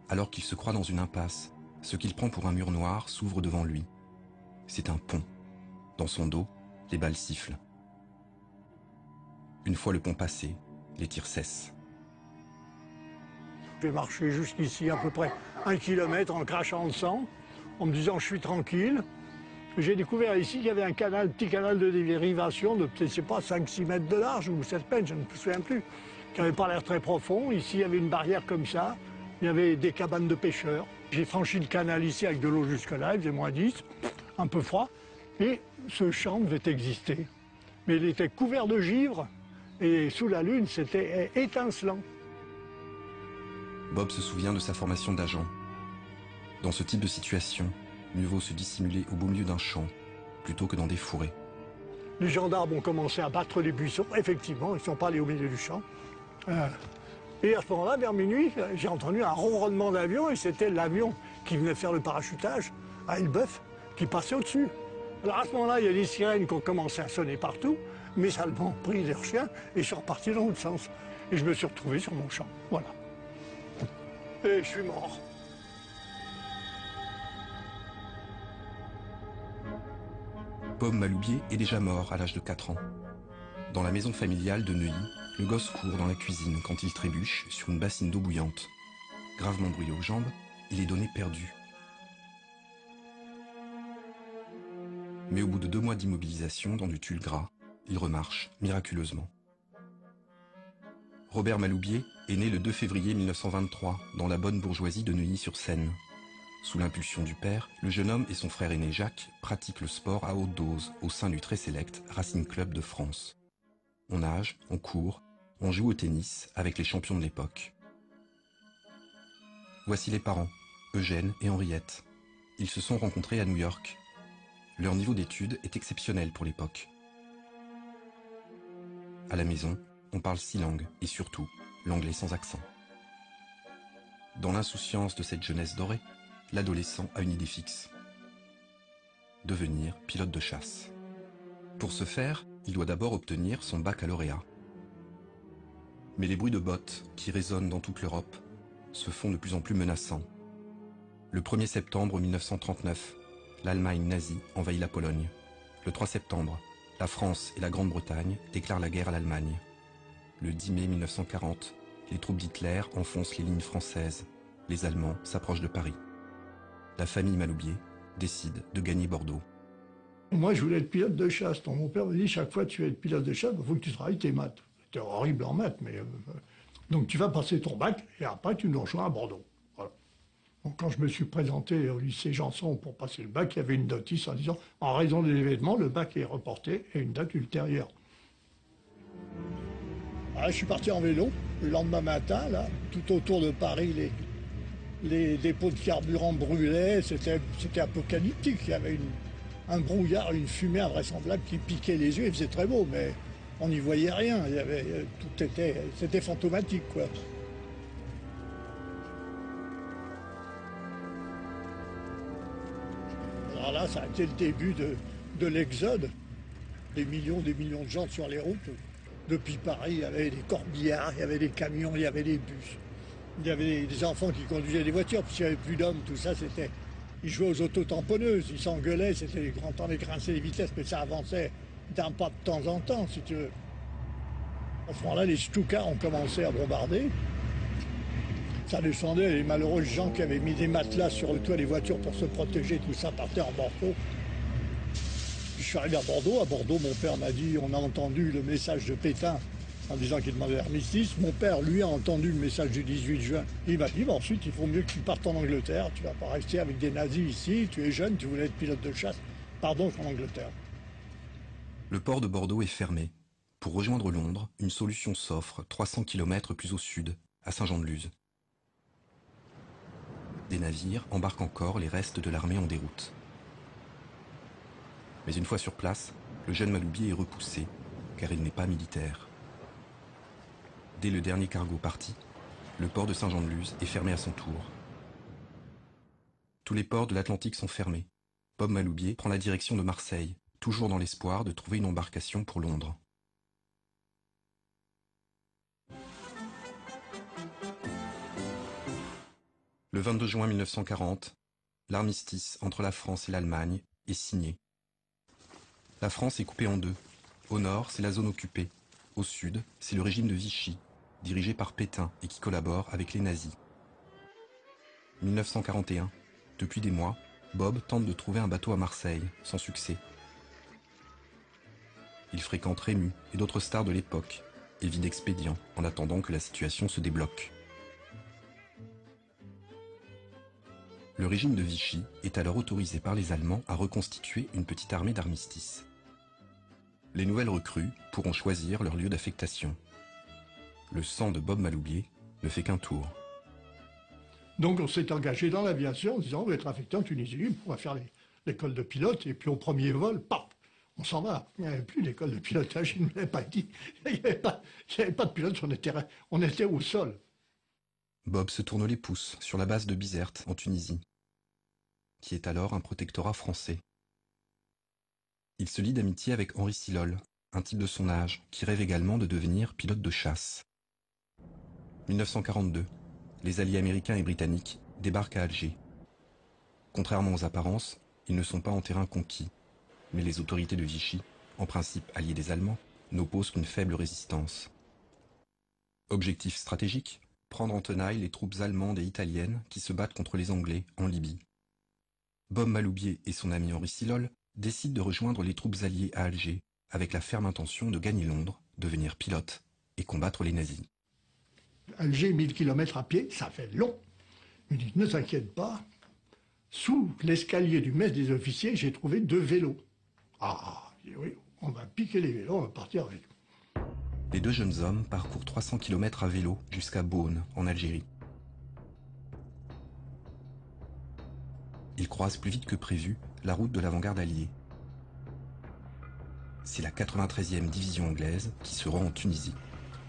R: Alors qu'il se croit dans une impasse, ce qu'il prend pour un mur noir s'ouvre devant lui. C'est un pont. Dans son dos, les balles sifflent. Une fois le pont passé, les tirs cessent.
S: J'ai marché jusqu'ici à peu près 1 kilomètre en crachant le sang, en me disant je suis tranquille. J'ai découvert ici qu'il y avait un petit canal de dérivation de, je sais pas, 5-6 mètres de large ou 7 mètres, je ne me souviens plus, qui n'avait pas l'air très profond. Ici, il y avait une barrière comme ça, il y avait des cabanes de pêcheurs. J'ai franchi le canal ici avec de l'eau jusque-là, il faisait moins 10, un peu froid, et ce champ devait exister. Mais il était couvert de givre, et sous la lune, c'était étincelant.
R: Bob se souvient de sa formation d'agent. Dans ce type de situation, mieux vaut se dissimuler au beau milieu d'un champ, plutôt que dans des fourrés.
S: Les gendarmes ont commencé à battre les buissons, effectivement, ils ne sont pas allés au milieu du champ. Et à ce moment-là, vers minuit, j'ai entendu un ronronnement d'avion, et c'était l'avion qui venait faire le parachutage à Elbeuf, qui passait au-dessus. Alors à ce moment-là, il y a des sirènes qui ont commencé à sonner partout, mes Allemands ont pris leurs chiens et sont repartis dans l'autre sens. Et je me suis retrouvé sur mon champ, voilà. Et je suis mort.
R: Bob Maloubier est déjà mort à l'âge de 4 ans. Dans la maison familiale de Neuilly, le gosse court dans la cuisine quand il trébuche sur une bassine d'eau bouillante. Gravement brûlé aux jambes, il est donné perdu. Mais au bout de 2 mois d'immobilisation dans du tulle gras, il remarche miraculeusement. Robert Maloubier est né le 2 février 1923 dans la bonne bourgeoisie de Neuilly-sur-Seine. Sous l'impulsion du père, le jeune homme et son frère aîné Jacques pratiquent le sport à haute dose au sein du très sélect Racing Club de France. On nage, on court, on joue au tennis avec les champions de l'époque. Voici les parents, Eugène et Henriette. Ils se sont rencontrés à New York. Leur niveau d'études est exceptionnel pour l'époque. À la maison, on parle 6 langues et surtout l'anglais sans accent. Dans l'insouciance de cette jeunesse dorée, l'adolescent a une idée fixe. Devenir pilote de chasse. Pour ce faire, il doit d'abord obtenir son baccalauréat. Mais les bruits de bottes qui résonnent dans toute l'Europe se font de plus en plus menaçants. Le 1er septembre 1939, l'Allemagne nazie envahit la Pologne. Le 3 septembre, la France et la Grande-Bretagne déclarent la guerre à l'Allemagne. Le 10 mai 1940, les troupes d'Hitler enfoncent les lignes françaises. Les Allemands s'approchent de Paris. La famille Maloubier décide de gagner Bordeaux.
S: Moi, je voulais être pilote de chasse. Donc, mon père me dit, chaque fois que tu veux être pilote de chasse, il faut que tu travailles tes maths. C'était horrible en maths, mais... Donc, tu vas passer ton bac, et après, tu nous rejoins à Bordeaux. Voilà. Donc, quand je me suis présenté au lycée Janson pour passer le bac, il y avait une notice en disant, en raison de l'événement, le bac est reporté à une date ultérieure. Alors, je suis parti en vélo, le lendemain matin, là, tout autour de Paris, les dépôts de carburant brûlaient, c'était apocalyptique. Il y avait un brouillard, une fumée invraisemblable qui piquait les yeux. Il faisait très beau, mais on n'y voyait rien. C'était fantomatique, quoi. Alors là, ça a été le début de l'exode. Des millions de gens sur les routes. Depuis Paris, il y avait des corbillards, il y avait des camions, il y avait des bus. Il y avait des enfants qui conduisaient des voitures, puisqu'il n'y avait plus d'hommes, tout ça, c'était... Ils jouaient aux auto-tamponneuses, ils s'engueulaient, c'était les grands temps d'écrincer les vitesses, mais ça avançait d'un pas de temps en temps, si tu veux. À ce moment-là, les Stukas ont commencé à bombarder. Ça descendait, les malheureux gens qui avaient mis des matelas sur le toit des voitures pour se protéger, tout ça partait en morceaux. Je suis arrivé à Bordeaux, mon père m'a dit, on a entendu le message de Pétain en disant qu'il demandait l'armistice. Mon père, lui, a entendu le message du 18 juin. Il m'a dit, bah, ensuite, il faut mieux que tu partes en Angleterre. Tu vas pas rester avec des nazis ici. Tu es jeune, tu voulais être pilote de chasse. Pardon, en Angleterre.
R: Le port de Bordeaux est fermé. Pour rejoindre Londres, une solution s'offre 300 km plus au sud, à Saint-Jean-de-Luz. Des navires embarquent encore les restes de l'armée en déroute. Mais une fois sur place, le jeune Maloubier est repoussé, car il n'est pas militaire. Dès le dernier cargo parti, le port de Saint-Jean-de-Luz est fermé à son tour. Tous les ports de l'Atlantique sont fermés. Bob Maloubier prend la direction de Marseille, toujours dans l'espoir de trouver une embarcation pour Londres. Le 22 juin 1940, l'armistice entre la France et l'Allemagne est signé. La France est coupée en deux. Au nord, c'est la zone occupée. Au sud, c'est le régime de Vichy, dirigé par Pétain et qui collabore avec les nazis. 1941. Depuis des mois, Bob tente de trouver un bateau à Marseille, sans succès. Il fréquente Rému et d'autres stars de l'époque, et vit d'expédients en attendant que la situation se débloque. Le régime de Vichy est alors autorisé par les Allemands à reconstituer une petite armée d'armistice. Les nouvelles recrues pourront choisir leur lieu d'affectation. Le sang de Bob Maloubier ne fait qu'un tour.
S: Donc on s'est engagé dans l'aviation en disant on va être affecté en Tunisie, on va faire l'école de pilote, et puis au premier vol, paf, on s'en va. Il n'y avait plus d'école de pilotage, il ne me l'avait pas dit. Il n'y avait pas de pilote sur le terrain, on était au sol.
R: Bob se tourne les pouces sur la base de Bizerte en Tunisie, qui est alors un protectorat français. Il se lie d'amitié avec Henri Silol, un type de son âge qui rêve également de devenir pilote de chasse. 1942, les alliés américains et britanniques débarquent à Alger. Contrairement aux apparences, ils ne sont pas en terrain conquis, mais les autorités de Vichy, en principe alliées des Allemands, n'opposent qu'une faible résistance. Objectif stratégique, prendre en tenaille les troupes allemandes et italiennes qui se battent contre les Anglais en Libye. Bob Maloubier et son ami Henri Silol décident de rejoindre les troupes alliées à Alger avec la ferme intention de gagner Londres, devenir pilote et combattre les nazis.
S: Alger, 1000 km à pied, ça fait long. Il me dit, ne t'inquiète pas, sous l'escalier du mess des officiers, j'ai trouvé 2 vélos. Ah, oui, on va piquer les vélos, on va partir avec.
R: Les 2 jeunes hommes parcourent 300 km à vélo jusqu'à Beaune, en Algérie. ils croisent plus vite que prévu la route de l'avant-garde alliée. C'est la 93e division anglaise qui se rend en Tunisie.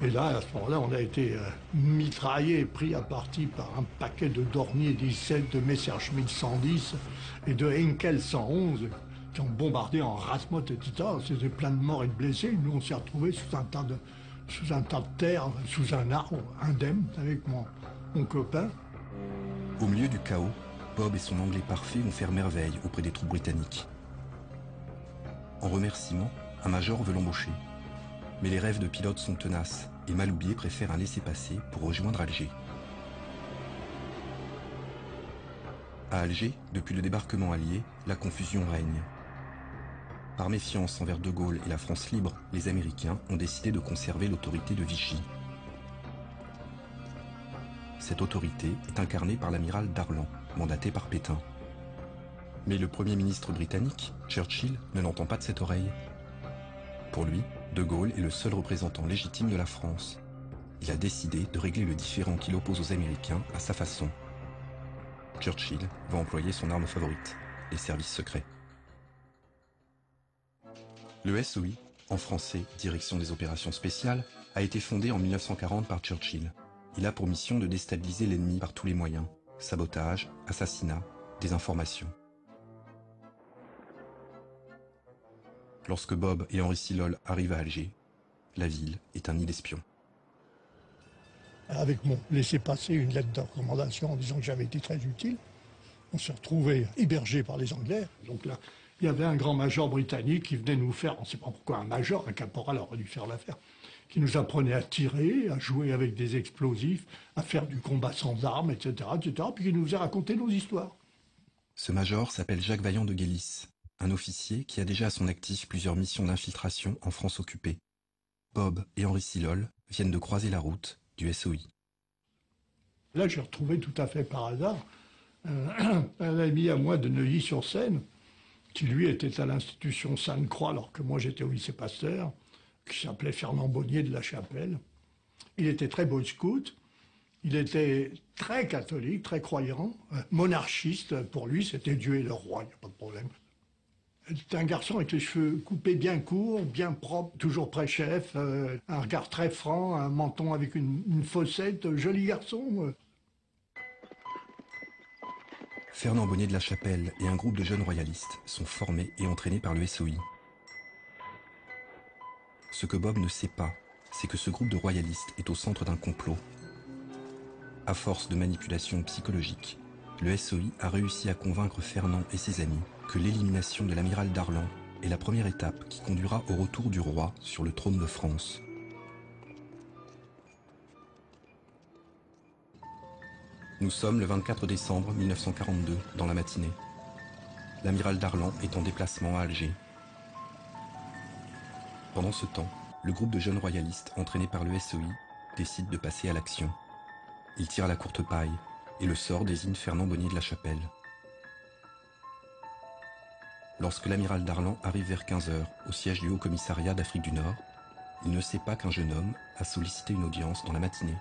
S: Et là, à ce moment-là, on a été mitraillé, pris à partie par un paquet de Dornier 17, de Messerschmitt 110 et de Henkel 111 qui ont bombardé en rase-motte, etc. C'était plein de morts et de blessés. Nous, on s'est retrouvés sous un tas de terre, sous un arbre, indemne, avec mon copain.
R: Au milieu du chaos, Bob et son anglais parfait vont faire merveille auprès des troupes britanniques. En remerciement, un major veut l'embaucher. Mais les rêves de pilote sont tenaces et Maloubier préfère un laissez-passer pour rejoindre Alger. À Alger, depuis le débarquement allié, la confusion règne. Par méfiance envers De Gaulle et la France libre, les Américains ont décidé de conserver l'autorité de Vichy. Cette autorité est incarnée par l'amiral Darlan, mandaté par Pétain. Mais le Premier ministre britannique, Churchill, ne l'entend pas de cette oreille. Pour lui, De Gaulle est le seul représentant légitime de la France. Il a décidé de régler le différend qui l'oppose aux Américains à sa façon. Churchill va employer son arme favorite, les services secrets. Le SOI, en français Direction des opérations spéciales, a été fondé en 1940 par Churchill. Il a pour mission de déstabiliser l'ennemi par tous les moyens, sabotage, assassinat, désinformation. Lorsque Bob et Henri Silol arrivent à Alger, la ville est un nid d'espions.
S: Avec mon laissez-passer, une lettre de recommandation en disant que j'avais été très utile, on s'est retrouvés hébergés par les Anglais. Donc là, il y avait un grand major britannique qui venait nous faire, on ne sait pas pourquoi un major, un caporal aurait dû faire l'affaire, qui nous apprenait à tirer, à jouer avec des explosifs, à faire du combat sans armes, etc., puis qui nous a raconté nos histoires.
R: Ce major s'appelle Jacques Vaillant de Guélis, un officier qui a déjà à son actif plusieurs missions d'infiltration en France occupée. Bob et Henri Silol viennent de croiser la route du SOI.
S: Là, j'ai retrouvé tout à fait par hasard un ami à moi de Neuilly-sur-Seine, qui lui était à l'institution Sainte-Croix, alors que moi j'étais au lycée Pasteur, qui s'appelait Fernand Bonnier de la Chapelle. Il était très boy scout, il était très catholique, très croyant, monarchiste. Pour lui, c'était Dieu et le roi, il n'y a pas de problème. C'était un garçon avec les cheveux coupés bien courts, bien propres, toujours pré-chef, un regard très franc, un menton avec une fossette, joli garçon.
R: Fernand Bonnier de la Chapelle et un groupe de jeunes royalistes sont formés et entraînés par le SOI. Ce que Bob ne sait pas, c'est que ce groupe de royalistes est au centre d'un complot. À force de manipulation psychologique, le SOI a réussi à convaincre Fernand et ses amis que l'élimination de l'amiral Darlan est la première étape qui conduira au retour du roi sur le trône de France. Nous sommes le 24 décembre 1942, dans la matinée. L'amiral Darlan est en déplacement à Alger. Pendant ce temps, le groupe de jeunes royalistes entraînés par le SOI décide de passer à l'action. Il tire à la courte paille et le sort désigne Fernand Bonnier de la Chapelle. Lorsque l'amiral Darlan arrive vers 15 h au siège du Haut-Commissariat d'Afrique du Nord, il ne sait pas qu'un jeune homme a sollicité une audience dans la matinée.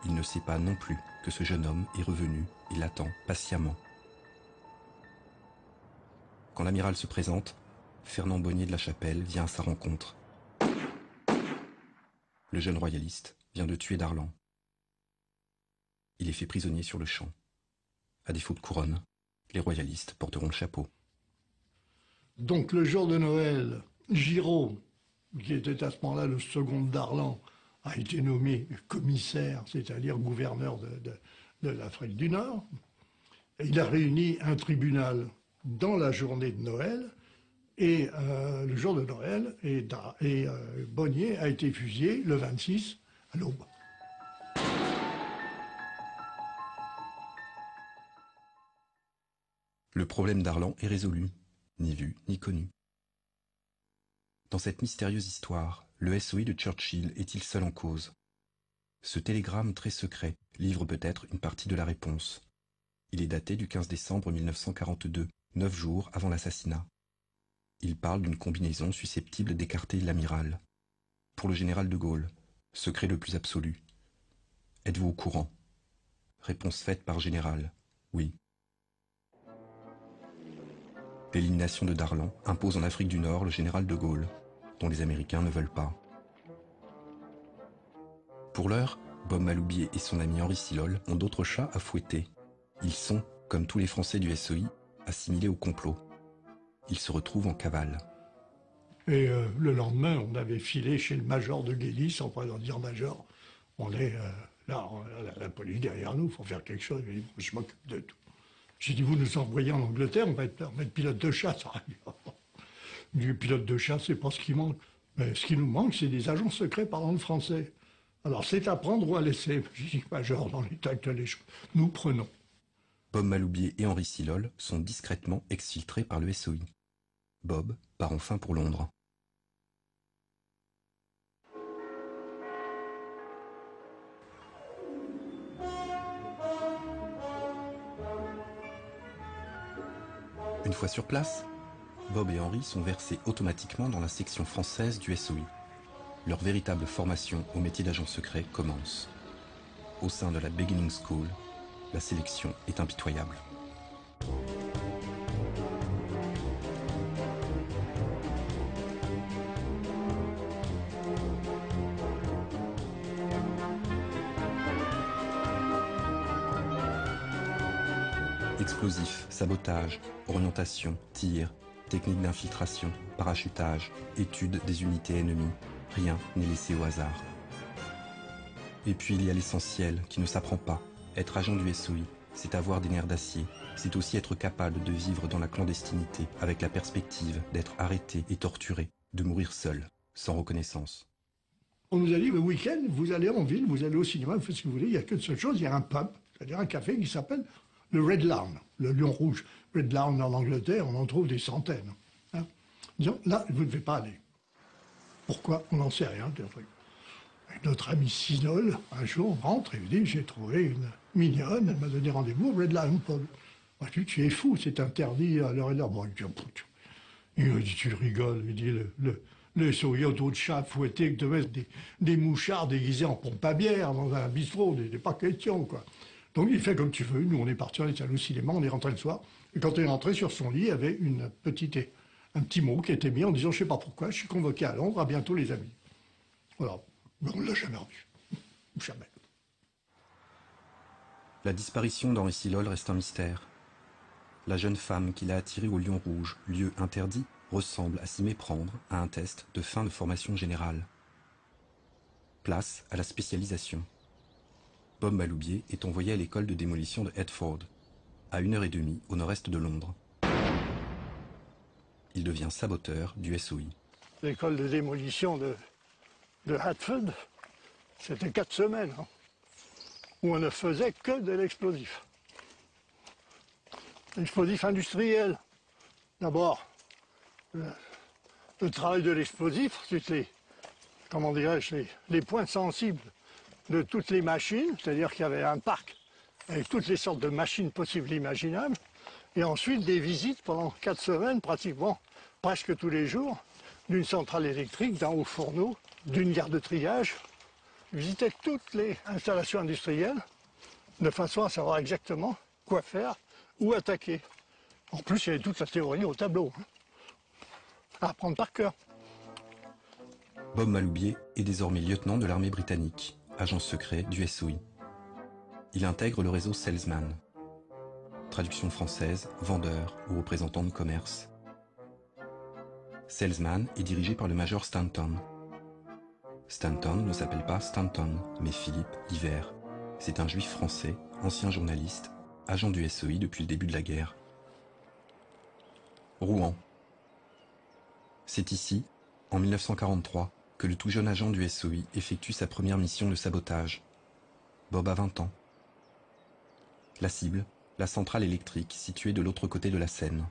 R: Il ne sait pas non plus que ce jeune homme est revenu et l'attend patiemment. Quand l'amiral se présente, Fernand Bonnier de la Chapelle vient à sa rencontre. Le jeune royaliste vient de tuer Darlan. Il est fait prisonnier sur le champ. À défaut de couronne, les royalistes porteront le chapeau.
S: Donc le jour de Noël, Giraud, qui était à ce moment-là le second de Darlan, a été nommé commissaire, c'est-à-dire gouverneur de l'Afrique du Nord. Et il a réuni un tribunal dans la journée de Noël, et le jour de Noël, et Bonnier a été fusillé le 26 à l'aube.
R: Le problème d'Arlan est résolu, ni vu ni connu. Dans cette mystérieuse histoire, le SOI de Churchill est-il seul en cause? Ce télégramme très secret livre peut-être une partie de la réponse. Il est daté du 15 décembre 1942, 9 jours avant l'assassinat. Il parle d'une combinaison susceptible d'écarter l'amiral. Pour le général de Gaulle, secret le plus absolu. Êtes-vous au courant? Réponse faite par général, oui. L'élimination de Darlan impose en Afrique du Nord le général de Gaulle, dont les Américains ne veulent pas. Pour l'heure, Bob Maloubier et son ami Henri Silhol ont d'autres chats à fouetter. Ils sont, comme tous les Français du SOI, assimilés au complot. Ils se retrouvent en cavale.
S: Et le lendemain, on avait filé chez le major de Guélis, on pourrait leur dire major, on est là, la police derrière nous, il faut faire quelque chose. Il dit, je m'occupe de tout. J'ai dit, vous nous envoyez en Angleterre, on va être pilote de chasse. Du pilote de chasse, c'est pas ce qui manque. Mais ce qui nous manque, c'est des agents secrets parlant le français. Alors c'est à prendre ou à laisser. J'ai dit, major, dans l'état actuel des choses, nous prenons.
R: Bob Maloubier et Henri Silhol sont discrètement exfiltrés par le SOI. Bob part enfin pour Londres. Une fois sur place, Bob et Henri sont versés automatiquement dans la section française du SOI. Leur véritable formation au métier d'agent secret commence. Au sein de la Beginning School, la sélection est impitoyable. Explosifs, sabotage, orientation, tir, technique d'infiltration, parachutage, étude des unités ennemies, rien n'est laissé au hasard. Et puis il y a l'essentiel qui ne s'apprend pas. Être agent du SOI, c'est avoir des nerfs d'acier. C'est aussi être capable de vivre dans la clandestinité avec la perspective d'être arrêté et torturé, de mourir seul, sans reconnaissance.
S: On nous a dit, le week-end, vous allez en ville, vous allez au cinéma, vous faites ce que vous voulez, il n'y a qu'une seule chose, il y a un pub, c'est-à-dire un café qui s'appelle le Red Lion, le lion rouge. Red Lion en Angleterre, on en trouve des centaines. Hein. Disons, là, vous ne devez pas aller. Pourquoi? On n'en sait rien. Notre ami Silhol, un jour, rentre et me dit, j'ai trouvé une mignonne, elle m'a donné rendez-vous au Red Lion Pub. Moi, je dis, tu es fou, c'est interdit à l'heure et l'heure. Bon, il me dit, tu rigoles, il dit, le SOI a d'autres chats fouettés que de mettre des mouchards déguisés en pompe à bière dans un bistrot, n'est pas question, quoi. Donc il fait comme tu veux, nous on est partis, on est allés au cinéma, on est rentré le soir, et quand on est rentré sur son lit, il y avait un petit mot qui était mis en disant, je ne sais pas pourquoi, je suis convoqué à Londres, à bientôt les amis. Voilà, mais on ne l'a jamais revu. Jamais.
R: La disparition d'Henri Silhol reste un mystère. La jeune femme qui l'a attiré au Lion Rouge, lieu interdit, ressemble à s'y méprendre à un test de fin de formation générale. Place à la spécialisation. Bob Maloubier est envoyé à l'école de démolition de Hertford, à 1h30 au nord-est de Londres. Il devient saboteur du SOI.
S: L'école de démolition de Hertford, c'était 4 semaines, hein, où on ne faisait que de l'explosif. L'explosif industriel. D'abord, le travail de l'explosif, c'est les points sensibles de toutes les machines, c'est-à-dire qu'il y avait un parc avec toutes les sortes de machines possibles et imaginables, et ensuite des visites pendant 4 semaines, pratiquement, presque tous les jours, d'une centrale électrique, d'un haut fourneau, d'une gare de triage. Je visitais toutes les installations industrielles, de façon à savoir exactement quoi faire, où attaquer. En plus, il y avait toute la théorie au tableau, hein, à apprendre par cœur.
R: Bob Maloubier est désormais lieutenant de l'armée britannique, agent secret du SOI. Il intègre le réseau Salesman. Traduction française, vendeur ou représentant de commerce. Salesman est dirigé par le major Stanton. Stanton ne s'appelle pas Stanton, mais Philippe Hiver. C'est un juif français, ancien journaliste, agent du SOI depuis le début de la guerre. Rouen. C'est ici, en 1943, que le tout jeune agent du SOI effectue sa première mission de sabotage. Bob a 20 ans. La cible, la centrale électrique située de l'autre côté de la Seine.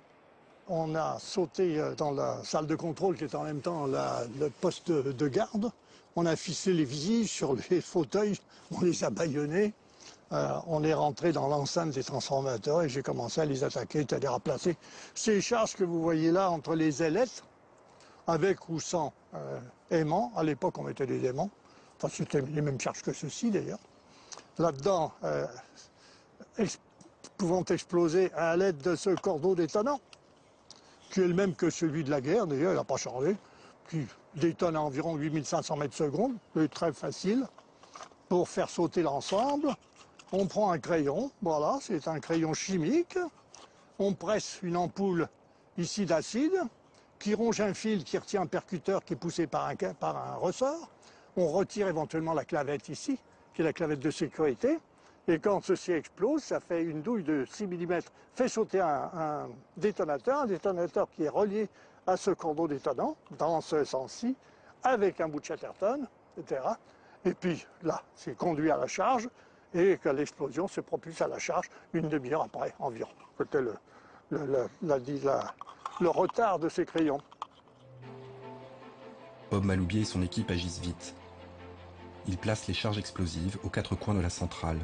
S: On a sauté dans la salle de contrôle qui est en même temps le poste de garde. On a ficelé les vigiles sur les fauteuils, on les a bâillonnés. On est rentré dans l'enceinte des transformateurs et j'ai commencé à les attaquer, c'est-à-dire à placer ces charges que vous voyez là entre les ailettes, avec ou sans aimants. À l'époque, on mettait des aimants. Enfin, c'était les mêmes charges que ceci, d'ailleurs. Là-dedans, pouvant exploser à l'aide de ce cordeau détonnant. qui est le même que celui de la guerre, d'ailleurs, il n'a pas changé, qui détonne à environ 8500 mètres secondes, c'est très facile. Pour faire sauter l'ensemble, on prend un crayon, voilà, c'est un crayon chimique, on presse une ampoule ici d'acide, qui ronge un fil qui retient un percuteur qui est poussé par un ressort, on retire éventuellement la clavette ici, qui est la clavette de sécurité, et quand ceci explose, ça fait une douille de 6 mm, fait sauter un détonateur qui est relié à ce cordon détonnant, dans ce sens-ci, avec un bout de Chatterton, etc. Et puis là, c'est conduit à la charge, et que l'explosion se propulse à la charge une demi-heure après, environ. C'était le retard de ces crayons.
R: Bob Maloubier et son équipe agissent vite. Ils placent les charges explosives aux 4 coins de la centrale.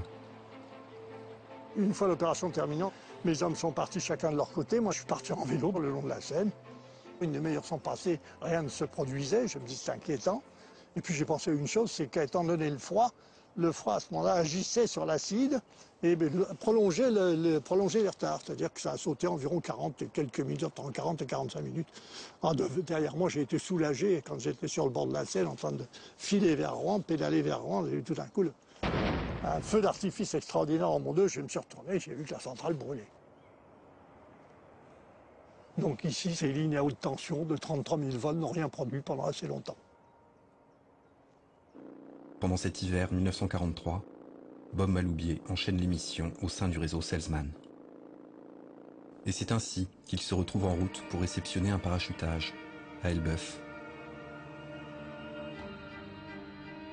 S: Une fois l'opération terminée, mes hommes sont partis chacun de leur côté. Moi, je suis parti en vélo le long de la Seine. Une demi-heure sont passées, rien ne se produisait. Je me dis, c'est inquiétant. Et puis j'ai pensé à une chose, c'est qu'étant donné le froid à ce moment-là agissait sur l'acide et prolongeait les retards. C'est-à-dire que ça a sauté environ 40 et quelques minutes, entre 40 et 45 minutes. Derrière moi, j'ai été soulagé quand j'étais sur le bord de la Seine en train de filer vers Rouen, pédaler vers Rouen. J'ai eu tout d'un coup un feu d'artifice extraordinaire en mon dos. Je me suis retourné et j'ai vu que la centrale brûlait. Donc ici, ces lignes à haute tension de 33 000 volts n'ont rien produit pendant assez longtemps.
R: Pendant cet hiver 1943, Bob Maloubier enchaîne les missions au sein du réseau Selzman. Et c'est ainsi qu'il se retrouve en route pour réceptionner un parachutage à Elbeuf.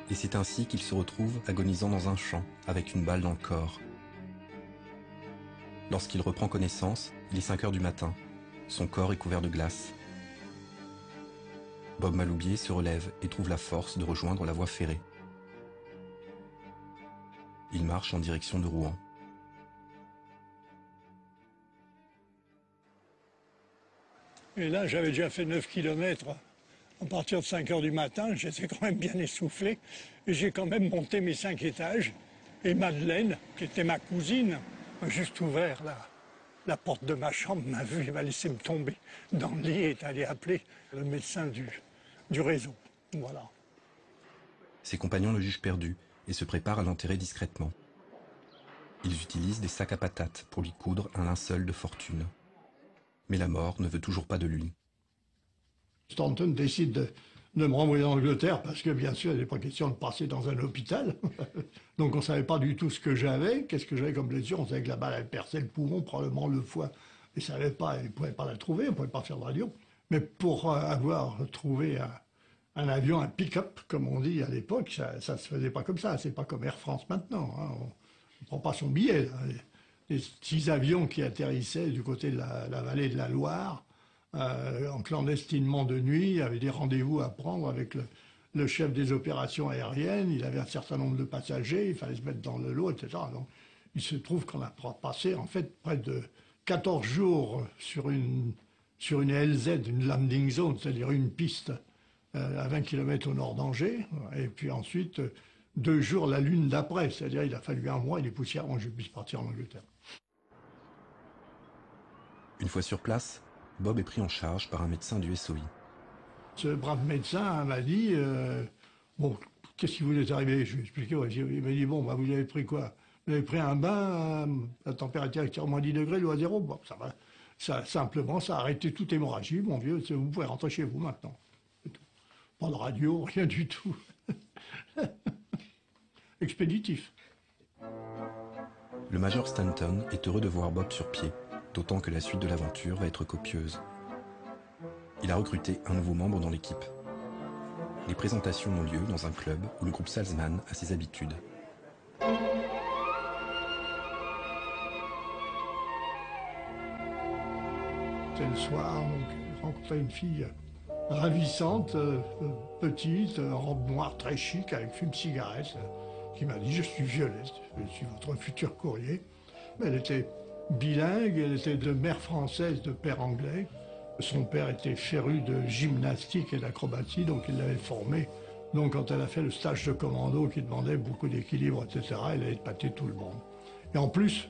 R: Et c'est ainsi qu'il se retrouve agonisant dans un champ avec une balle dans le corps. Lorsqu'il reprend connaissance, il est 5 heures du matin. Son corps est couvert de glace. Bob Maloubier se relève et trouve la force de rejoindre la voie ferrée. Il marche en direction de Rouen.
S: Et là, j'avais déjà fait 9 km à partir de 5 heures du matin. J'étais quand même bien essoufflé. Et j'ai quand même monté mes 5 étages. Et Madeleine, qui était ma cousine, a juste ouvert la porte de ma chambre, m'a vu et m'a laissé me tomber dans le lit et est allé appeler le médecin du réseau. Voilà.
R: Ses compagnons le jugent perdu et se préparent à l'enterrer discrètement. Ils utilisent des sacs à patates pour lui coudre un linceul de fortune. Mais la mort ne veut toujours pas de lui.
S: Stanton décide de me renvoyer en Angleterre parce que bien sûr il n'est pas question de passer dans un hôpital. Donc on ne savait pas du tout ce que j'avais, qu'est-ce que j'avais comme blessure. On savait que la balle avait percé le poumon, probablement le foie. Ils ne savaient pas, ils ne pouvaient pas la trouver, on ne pouvait pas faire de radio. Mais pour avoir trouvé un avion, un pick-up, comme on dit à l'époque, ça ne se faisait pas comme ça. C'est pas comme Air France maintenant. Hein. On ne prend pas son billet. Là. Les 6 avions qui atterrissaient du côté de la vallée de la Loire, en clandestinement de nuit, il y avait des rendez-vous à prendre avec le chef des opérations aériennes. Il avait un certain nombre de passagers, il fallait se mettre dans le lot, etc. Donc, il se trouve qu'on a passé en fait près de 14 jours sur une LZ, une landing zone, c'est-à-dire une piste à 20 km au nord d'Angers, et puis ensuite 2 jours la lune d'après, c'est-à-dire il a fallu 1 mois et des poussières avant que je puisse partir en Angleterre.
R: Une fois sur place, Bob est pris en charge par un médecin du SOI. Ce
S: brave médecin m'a dit bon, qu'est-ce qui vous est arrivé? Je lui ai expliqué, il m'a dit bon, bah, vous avez pris quoi? Vous avez pris un bain à température actuelle moins 10 degrés, l'eau à 0. Bon, ça va. Simplement, ça a arrêté toute hémorragie, mon vieux, vous pouvez rentrer chez vous maintenant. Pas de radio, rien du tout. Expéditif.
R: Le major Stanton est heureux de voir Bob sur pied, d'autant que la suite de l'aventure va être copieuse. Il a recruté un nouveau membre dans l'équipe. Les présentations ont lieu dans un club où le groupe Salzman a ses habitudes.
S: C'est le soir, donc j'ai rencontré une fille ravissante, petite, en robe noire très chic, avec fume cigarette, qui m'a dit « Je suis Violette, je suis votre futur courrier ». Elle était bilingue, elle était de mère française, de père anglais. Son père était féru de gymnastique et d'acrobatie, donc il l'avait formée. Donc quand elle a fait le stage de commando qui demandait beaucoup d'équilibre, etc., elle a épaté tout le monde. Et en plus,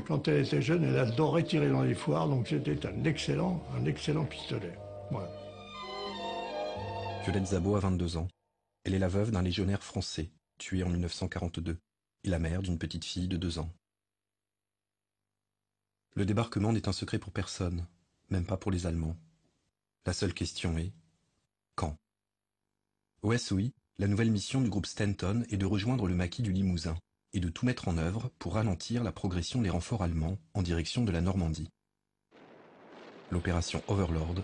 S: Quand elle était jeune, elle adorait tirer dans les foires, donc c'était un excellent pistolet. Voilà.
R: Violette Szabó a 22 ans. Elle est la veuve d'un légionnaire français, tué en 1942, et la mère d'une petite fille de 2 ans. Le débarquement n'est un secret pour personne, même pas pour les Allemands. La seule question est quand? Au SOI, la nouvelle mission du groupe Stanton est de rejoindre le maquis du Limousin et de tout mettre en œuvre pour ralentir la progression des renforts allemands en direction de la Normandie. L'opération Overlord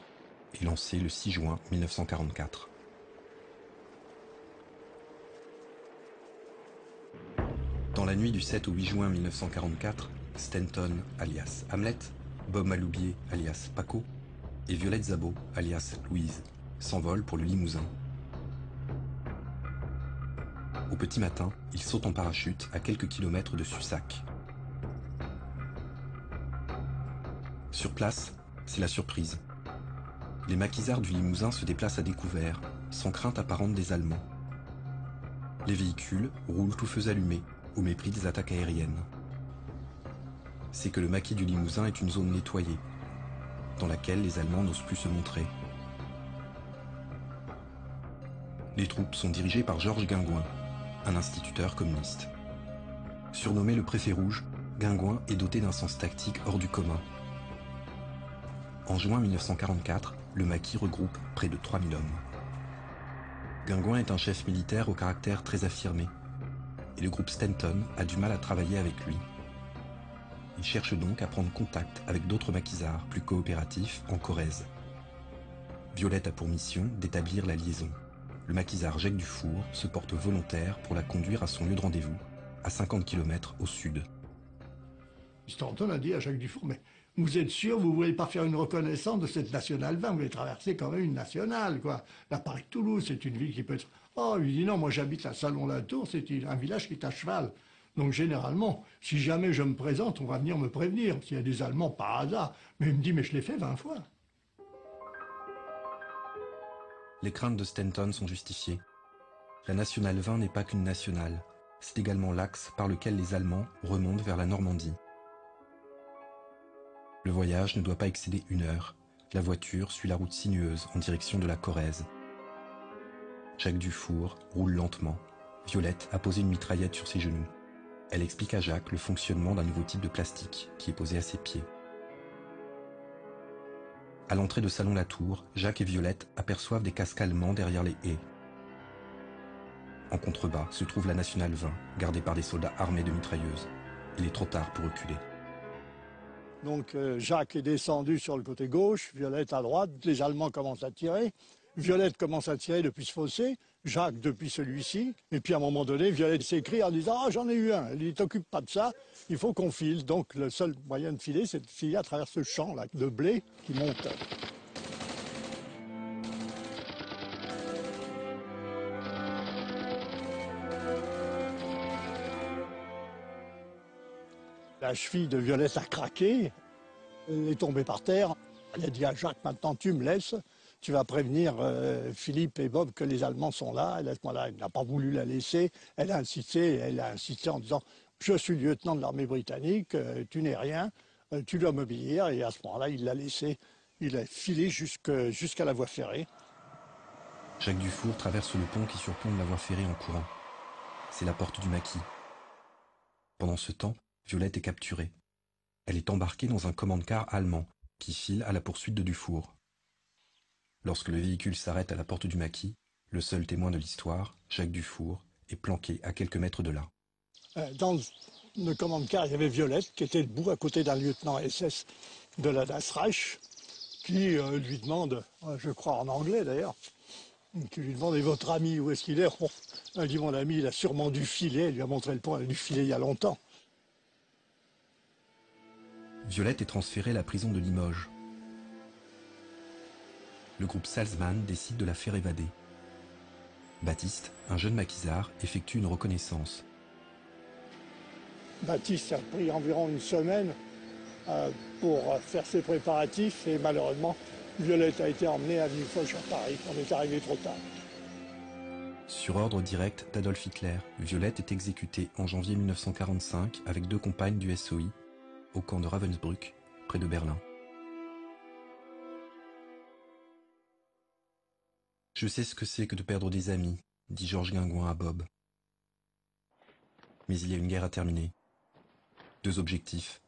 R: est lancée le 6 juin 1944. Dans la nuit du 7 au 8 juin 1944, Stanton, alias Hamlet, Bob Maloubier, alias Paco, et Violette Szabó, alias Louise, s'envolent pour le Limousin. Au petit matin, ils sautent en parachute à quelques kilomètres de Sussac. Sur place, c'est la surprise. Les maquisards du Limousin se déplacent à découvert, sans crainte apparente des Allemands. Les véhicules roulent tout feux allumés, au mépris des attaques aériennes. C'est que le maquis du Limousin est une zone nettoyée, dans laquelle les Allemands n'osent plus se montrer. Les troupes sont dirigées par Georges Guingouin, un instituteur communiste. Surnommé le préfet rouge, Guingouin est doté d'un sens tactique hors du commun. En juin 1944, le maquis regroupe près de 3000 hommes. Guingouin est un chef militaire au caractère très affirmé, et le groupe Stanton a du mal à travailler avec lui. Il cherche donc à prendre contact avec d'autres maquisards plus coopératifs en Corrèze. Violette a pour mission d'établir la liaison. Le maquisard Jacques Dufour se porte volontaire pour la conduire à son lieu de rendez-vous, à 50 km au sud.
S: Stanton a dit à Jacques Dufour, mais vous êtes sûr, vous ne voulez pas faire une reconnaissance de cette nationale 20, vous voulez traverser quand même une nationale, quoi. Là, Paris-Toulouse, c'est une ville qui peut être... Oh, il dit non, moi j'habite à Salon-la-Tour, c'est un village qui est à cheval. Donc généralement, si jamais je me présente, on va venir me prévenir, s'il y a des Allemands par hasard. Mais il me dit, mais je l'ai fait 20 fois.
R: Les craintes de Stanton sont justifiées. La nationale 20 n'est pas qu'une nationale, c'est également l'axe par lequel les Allemands remontent vers la Normandie. Le voyage ne doit pas excéder 1 heure. La voiture suit la route sinueuse en direction de la Corrèze. Jacques Dufour roule lentement. Violette a posé une mitraillette sur ses genoux. Elle explique à Jacques le fonctionnement d'un nouveau type de plastique qui est posé à ses pieds. À l'entrée de Salon-la-Tour, Jacques et Violette aperçoivent des casques allemands derrière les haies. En contrebas se trouve la nationale 20, gardée par des soldats armés de mitrailleuses. Il est trop tard pour reculer.
S: Donc Jacques est descendu sur le côté gauche, Violette à droite, les Allemands commencent à tirer. Violette commence à tirer depuis ce fossé, Jacques depuis celui-ci. Et puis à un moment donné, Violette s'écrie en disant « Ah, j'en ai eu un !» Elle dit « T'occupe pas de ça, il faut qu'on file. » Donc le seul moyen de filer, c'est de filer à travers ce champ là de blé qui monte. La cheville de Violette a craqué, elle est tombée par terre. Elle a dit à Jacques, maintenant tu me laisses, tu vas prévenir Philippe et Bob que les Allemands sont là. Laisse-moi là. Elle n'a pas voulu la laisser, elle a insisté en disant, je suis lieutenant de l'armée britannique, tu n'es rien, tu dois m'obéir. Et à ce moment-là, il l'a laissé, il a filé jusqu'à la voie ferrée.
R: Jacques Dufour traverse le pont qui surplombe la voie ferrée en courant. C'est la porte du maquis. Pendant ce temps, Violette est capturée. Elle est embarquée dans un commande-car allemand qui file à la poursuite de Dufour. Lorsque le véhicule s'arrête à la porte du maquis, le seul témoin de l'histoire, Jacques Dufour, est planqué à quelques mètres de là.
S: Dans le commande-car, il y avait Violette qui était debout à côté d'un lieutenant SS de la Das Reich qui lui demande, je crois en anglais d'ailleurs, qui lui demande « Et votre ami, où est-ce qu'il est ?» Elle dit « Mon ami, il a sûrement dû filer. » Elle lui a montré le pont, elle a dû filer il y a longtemps.
R: Violette est transférée à la prison de Limoges. Le groupe Salzmann décide de la faire évader. Baptiste, un jeune maquisard, effectue une reconnaissance.
S: Baptiste a pris environ 1 semaine pour faire ses préparatifs et malheureusement, Violette a été emmenée à Villefoche à Paris. On est arrivé trop tard.
R: Sur ordre direct d'Adolf Hitler, Violette est exécutée en janvier 1945 avec 2 compagnes du SOI au camp de Ravensbrück, près de Berlin. « Je sais ce que c'est que de perdre des amis », dit Georges Guingouin à Bob. Mais il y a une guerre à terminer. 2 objectifs,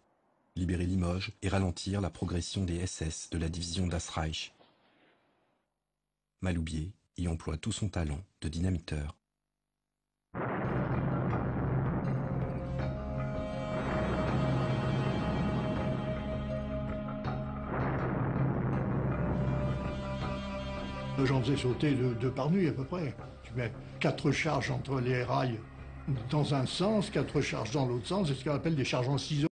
R: libérer Limoges et ralentir la progression des SS de la division Das Reich. Maloubier y emploie tout son talent de dynamiteur.
S: J'en faisais sauter 2 par nuit à peu près. Tu mets 4 charges entre les rails dans un sens, 4 charges dans l'autre sens, c'est ce qu'on appelle des charges en ciseaux.